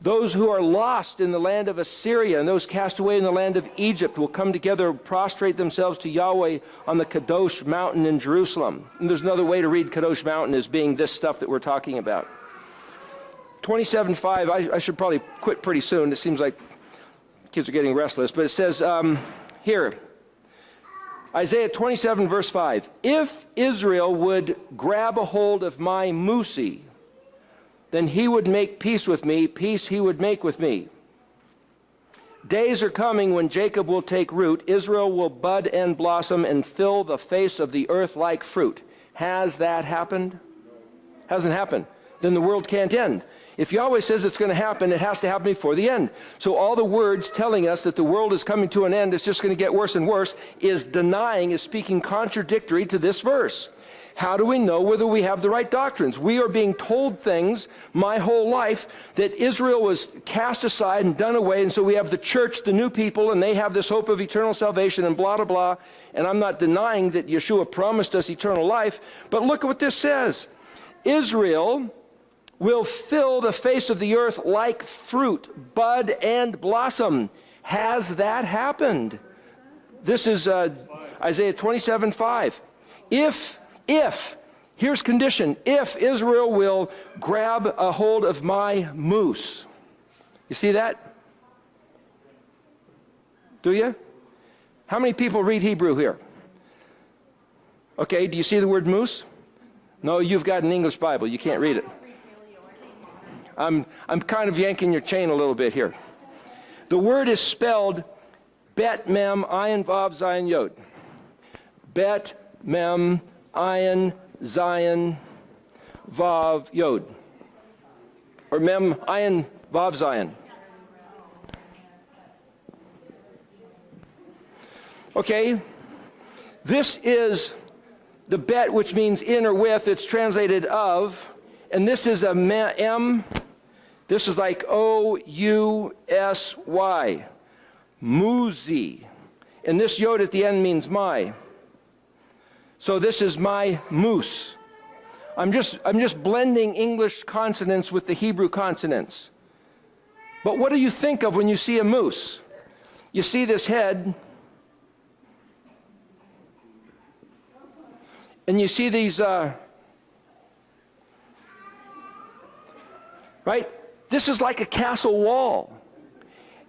those who are lost in the land of Assyria and those cast away in the land of Egypt will come together and prostrate themselves to Yahweh on the Kadosh mountain in Jerusalem. And there's another way to read Kadosh mountain as being this stuff that we're talking about. 27:5, I should probably quit pretty soon. It seems like kids are getting restless. But it says here, Isaiah 27, verse 5, if Israel would grab a hold of my musi, then he would make peace with me, peace he would make with me. Days are coming when Jacob will take root, Israel will bud and blossom and fill the face of the earth like fruit. Has that happened? Hasn't happened. Then the world can't end. If Yahweh says it's going to happen, it has to happen before the end. So all the words telling us that the world is coming to an end, it's just going to get worse and worse, is speaking contradictory to this verse. How do we know whether we have the right doctrines? We are being told things my whole life that Israel was cast aside and done away, and so we have the church, the new people, and they have this hope of eternal salvation and blah, blah, blah. And I'm not denying that Yeshua promised us eternal life, but look at what this says. Israel will fill the face of the earth like fruit, bud and blossom. Has that happened? This is Isaiah 27:5. If, here's condition, if Israel will grab a hold of my moose. You see that? Do you? How many people read Hebrew here? Okay, do you see the word moose? No, you've got an English Bible. You can't read it. I'm kind of yanking your chain a little bit here. The word is spelled Bet Mem Ayin Vav Zayin Yod. Bet Mem Ayin Zayin Vav Yod. Or Mem Ayin Vav Zayin. Okay, this is the bet, which means in or with. It's translated of. And this is a M. This is like O-U-S-Y. Muzi. And this yod at the end means my. So this is my moose. I'm just blending English consonants with the Hebrew consonants. But what do you think of when you see a moose? You see this head, and you see these, right? This is like a castle wall.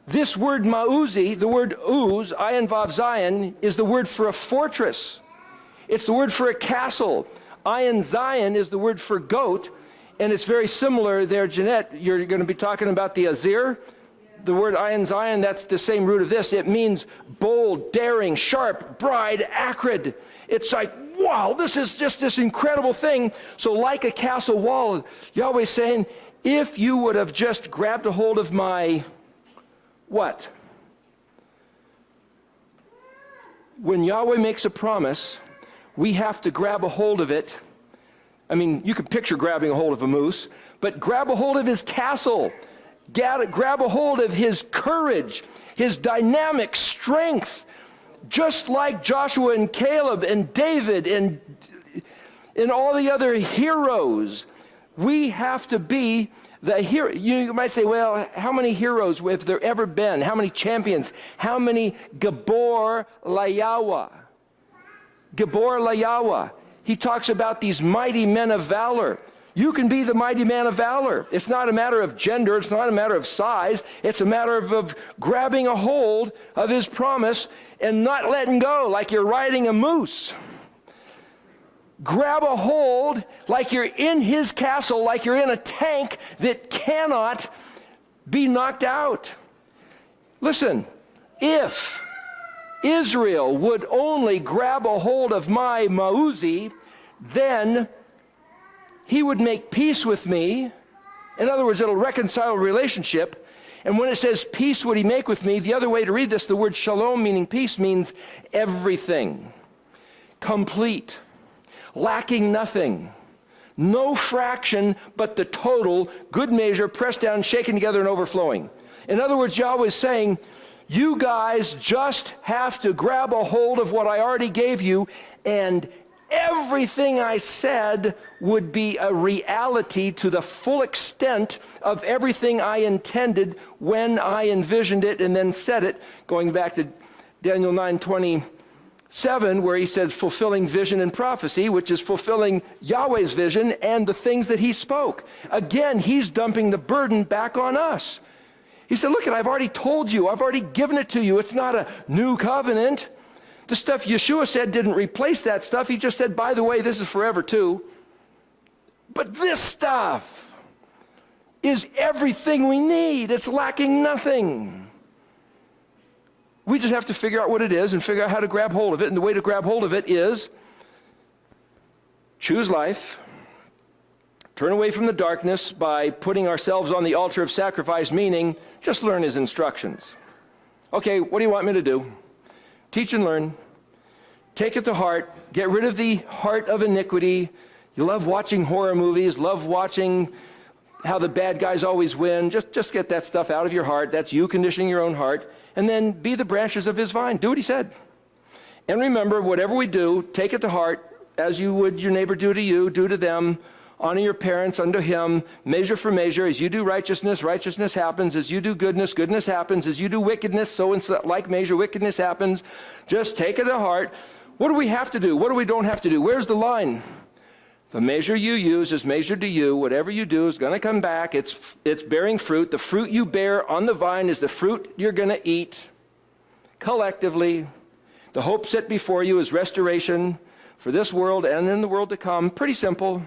This word ma'uzi, the word uz, ayin vav zayin, is the word for a fortress. It's the word for a castle. Ayin zayin is the word for goat, and it's very similar there, Jeanette. You're going to be talking about the azir. The word ayin zayin, that's the same root of this. It means bold, daring, sharp, bright, acrid. It's like, wow, this is just this incredible thing. So like a castle wall, Yahweh's saying, if you would have just grabbed a hold of my, what? When Yahweh makes a promise, we have to grab a hold of it. I mean, you can picture grabbing a hold of a moose, but grab a hold of his castle. Grab a hold of his courage, his dynamic strength, just like Joshua and Caleb and David and all the other heroes. We have to be The hero, you might say, well, how many heroes have there ever been? How many champions? How many Gabor Layawa? Gabor Layawa. He talks about these mighty men of valor. You can be the mighty man of valor. It's not a matter of gender. It's not a matter of size. It's a matter of grabbing a hold of his promise and not letting go like you're riding a moose. Grab a hold like you're in his castle, like you're in a tank that cannot be knocked out. Listen, if Israel would only grab a hold of my Mauzi, then he would make peace with me. In other words, it'll reconcile a relationship. And when it says peace would he make with me, the other way to read this, the word shalom, meaning peace, means everything. Complete. Lacking nothing. No fraction, but the total, good measure, pressed down, shaken together, and overflowing. In other words, Yahweh is saying, you guys just have to grab a hold of what I already gave you, and everything I said would be a reality to the full extent of everything I intended when I envisioned it and then said it, going back to Daniel 9:27, where he says fulfilling vision and prophecy, which is fulfilling Yahweh's vision and the things that he spoke. Again, he's dumping the burden back on us. He said, look, I've already told you. I've already given it to you. It's not a new covenant. The stuff Yeshua said didn't replace that stuff. He just said, by the way, this is forever too. But this stuff is everything we need. It's lacking nothing. We just have to figure out what it is and figure out how to grab hold of it. And the way to grab hold of it is choose life, turn away from the darkness by putting ourselves on the altar of sacrifice, meaning just learn his instructions. Okay, what do you want me to do? Teach and learn. Take it to heart. Get rid of the heart of iniquity. You love watching horror movies, love watching how the bad guys always win. Just get that stuff out of your heart. That's you conditioning your own heart. And then be the branches of his vine. Do what he said. And remember, whatever we do, take it to heart, as you would your neighbor do to you, do to them. Honor your parents unto him. Measure for measure. As you do righteousness, righteousness happens. As you do goodness, goodness happens. As you do wickedness, so in like measure, wickedness happens. Just take it to heart. What do we have to do? What do we don't have to do? Where's the line? The measure you use is measured to you. Whatever you do is going to come back. It's bearing fruit. The fruit you bear on the vine is the fruit you're going to eat collectively. The hope set before you is restoration for this world and in the world to come. Pretty simple.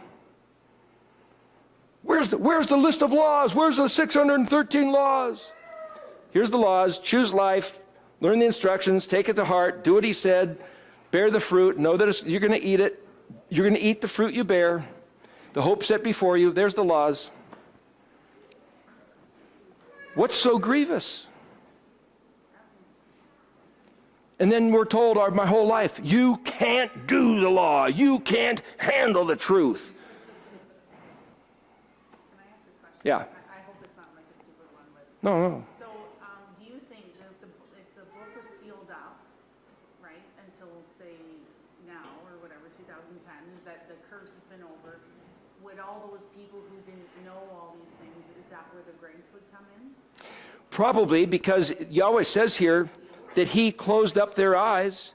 Where's the list of laws? Where's the 613 laws? Here's the laws. Choose life. Learn the instructions. Take it to heart. Do what he said. Bear the fruit. Know that you're going to eat it. You're going to eat the fruit you bear. The hope set before you. There's the laws. What's so grievous? And then we're told my whole life, you can't do the law. You can't handle the truth. Can I ask a question? Yeah. I hope it's not like a stupid one, but. No. So, do you think that if the book was sealed up, right, until say now or whatever, 2010, that the curse has been over, would all those people who didn't know all these things, is that where the grace would come in? Probably, because Yahweh says here that he closed up their eyes.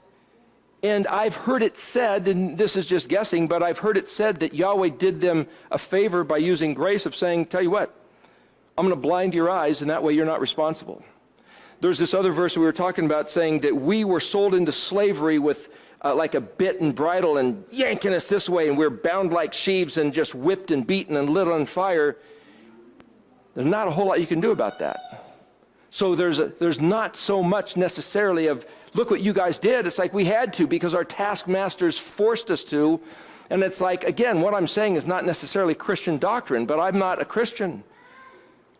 And I've heard it said, and this is just guessing, but I've heard it said that Yahweh did them a favor by using grace of saying, tell you what, I'm going to blind your eyes, and that way you're not responsible. There's this other verse we were talking about saying that we were sold into slavery with like a bit and bridle and yanking us this way, and we're bound like sheaves and just whipped and beaten and lit on fire. There's not a whole lot you can do about that. So there's not so much necessarily of, look what you guys did. It's like we had to because our taskmasters forced us to. And it's like, again, what I'm saying is not necessarily Christian doctrine, but I'm not a Christian.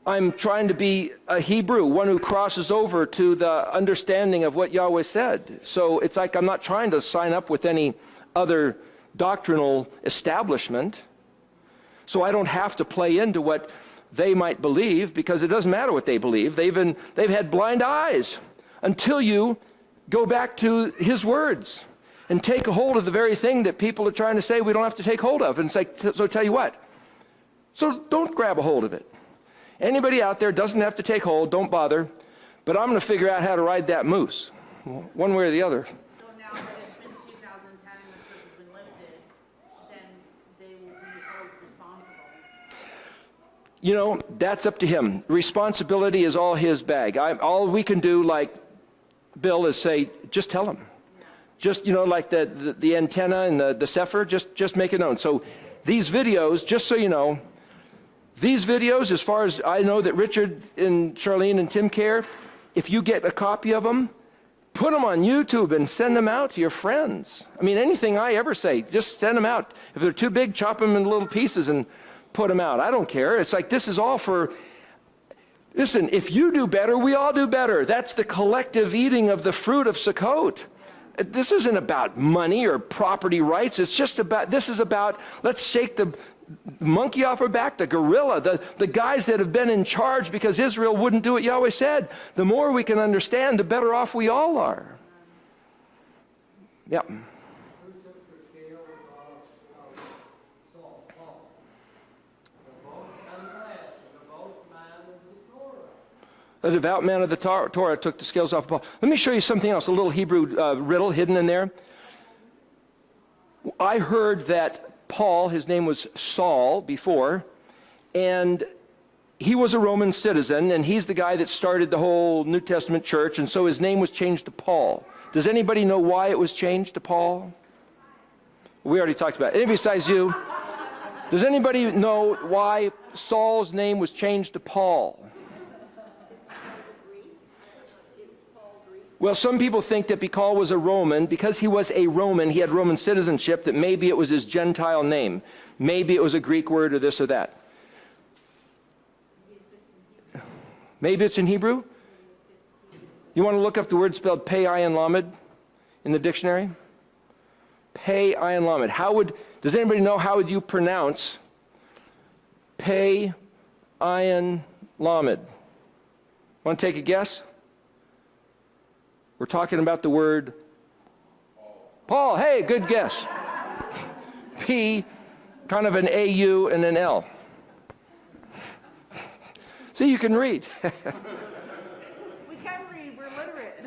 I'm trying to be a Hebrew, one who crosses over to the understanding of what Yahweh said. So it's like I'm not trying to sign up with any other doctrinal establishment. So I don't have to play into what they might believe, because it doesn't matter what they believe. They've had blind eyes until you go back to his words and take a hold of the very thing that people are trying to say we don't have to take hold of. And it's like, so tell you what, so don't grab a hold of it. Anybody out there doesn't have to take hold, don't bother, but I'm going to figure out how to ride that moose, one way or the other. So now that it's been 2010 and the curse has been lifted, then they will be held responsible. You know, that's up to him. Responsibility is all his bag. All we can do, like Bill, is say, just tell him. Just, like the antenna and the Sefer, just make it known. So these videos, just so you know, these videos, as far as I know that Richard and Charlene and Tim care, if you get a copy of them, put them on YouTube and send them out to your friends. I mean, anything I ever say, just send them out. If they're too big, chop them into little pieces and put them out. I don't care. It's like, this is all for, listen, if you do better, we all do better. That's the collective eating of the fruit of Sukkot. This isn't about money or property rights. It's just about, this is about, let's shake the monkey off our back, the gorilla, the guys that have been in charge because Israel wouldn't do what Yahweh said. The more we can understand, the better off we all are. Yeah. Who took the scales of Saul? Paul. The boat unblessed, and the boat man of the Torah. The devout man of the Torah took the scales off of Paul. Let me show you something else, a little Hebrew riddle hidden in there. I heard that Paul, his name was Saul before, and he was a Roman citizen, and he's the guy that started the whole New Testament church, and so his name was changed to Paul. Does anybody know why it was changed to Paul? We already talked about it. Anybody besides you? Does anybody know why Saul's name was changed to Paul? Well, some people think that because he was a Roman, he had Roman citizenship, that maybe it was his Gentile name. Maybe it was a Greek word or this or that. Maybe it's in Hebrew? You want to look up the word spelled Pei Ayin Lamed in the dictionary? Pei Ayin Lamed. Does anybody know how would you pronounce Pei Ayin Lamed? Want to take a guess? We're talking about the word Paul. Hey, good guess. P, kind of an A-U and an L. See, you can read. We can read, we're literate.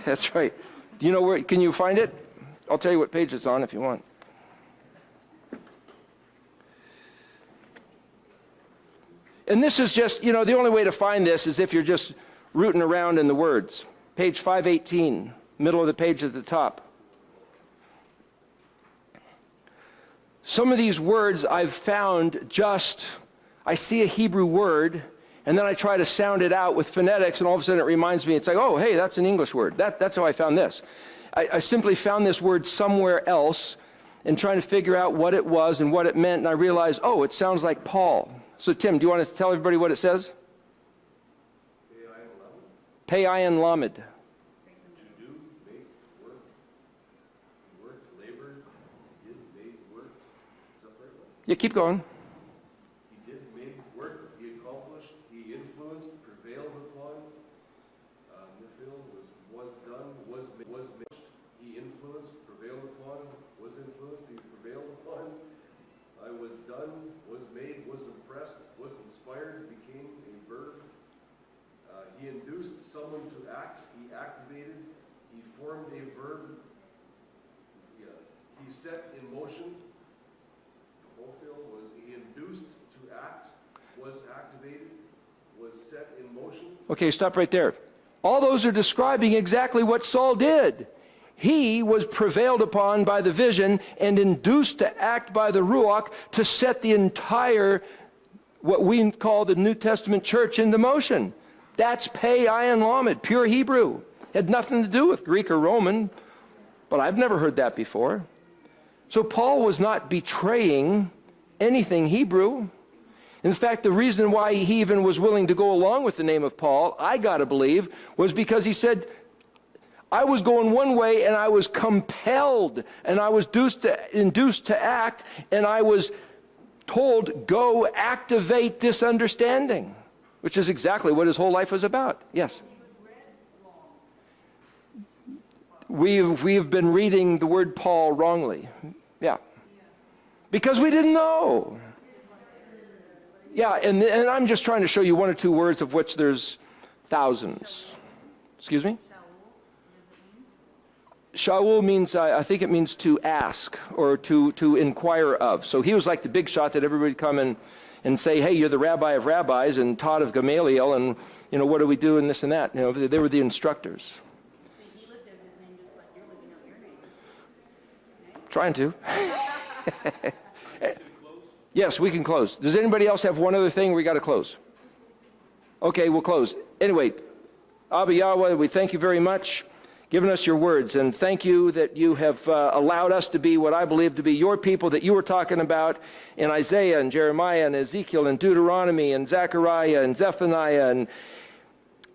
That's right. Do you know where, can you find it? I'll tell you what page it's on if you want. And this is just, the only way to find this is if you're just rooting around in the words. Page 518, middle of the page at the top. Some of these words I've found I see a Hebrew word, and then I try to sound it out with phonetics, and all of a sudden it reminds me, it's like, oh, hey, that's an English word. That's how I found this. I simply found this word somewhere else and trying to figure out what it was and what it meant, and I realized, oh, it sounds like Paul. So Tim, do you want to tell everybody what it says? Pei Ayin Lamed. To do, make, work. He worked, labored, he did, made, work. Is that right? Yeah, keep going. He did, made, work, he accomplished, he influenced, prevailed upon. Nifil was done, was made. He influenced, prevailed upon, was influenced, he prevailed upon. I was done, was made, was impressed, was inspired, became a verb. He induced someone to act, he activated, he formed a verb, he set in motion. Fulfill was he induced to act, was activated, was set in motion. Okay, stop right there. All those are describing exactly what Saul did. He was prevailed upon by the vision and induced to act by the Ruach to set the entire, what we call the New Testament church, into motion. That's Pei Ayin Lamed, pure Hebrew. Had nothing to do with Greek or Roman, but I've never heard that before. So Paul was not betraying anything Hebrew. In fact, the reason why he even was willing to go along with the name of Paul, I gotta believe, was because he said, I was going one way and I was compelled and I was induced to act, and I was told, go activate this understanding. Which is exactly what his whole life was about. Yes? We've been reading the word Paul wrongly. Yeah. Because we didn't know. Yeah, and I'm just trying to show you one or two words of which there's thousands. Excuse me? Shaul means, I think it means to ask or to inquire of. So he was like the big shot that everybody would come and say, hey, you're the rabbi of rabbis and taught of Gamaliel, and, what do we do and this and that? They were the instructors. See, he lived out his name just like you're living out your name. Trying to. Yes, we can close. Does anybody else have one other thing? We got to close. Okay, we'll close. Anyway, Abba Yahweh, we thank you very much, giving us your words, and thank you that you have allowed us to be what I believe to be your people that you were talking about in Isaiah and Jeremiah and Ezekiel and Deuteronomy and Zechariah and Zephaniah,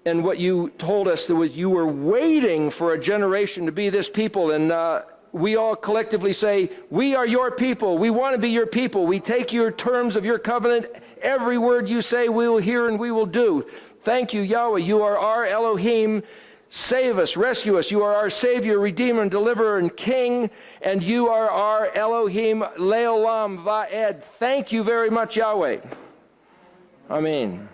and what you told us that was you were waiting for a generation to be this people, and we all collectively say, we are your people. We want to be your people. We take your terms of your covenant. Every word you say, we will hear and we will do. Thank you, Yahweh. You are our Elohim. Save us, rescue us. You are our Savior, Redeemer, and Deliverer, and King. And you are our Elohim, Leolam Va'ed. Thank you very much, Yahweh. Amen.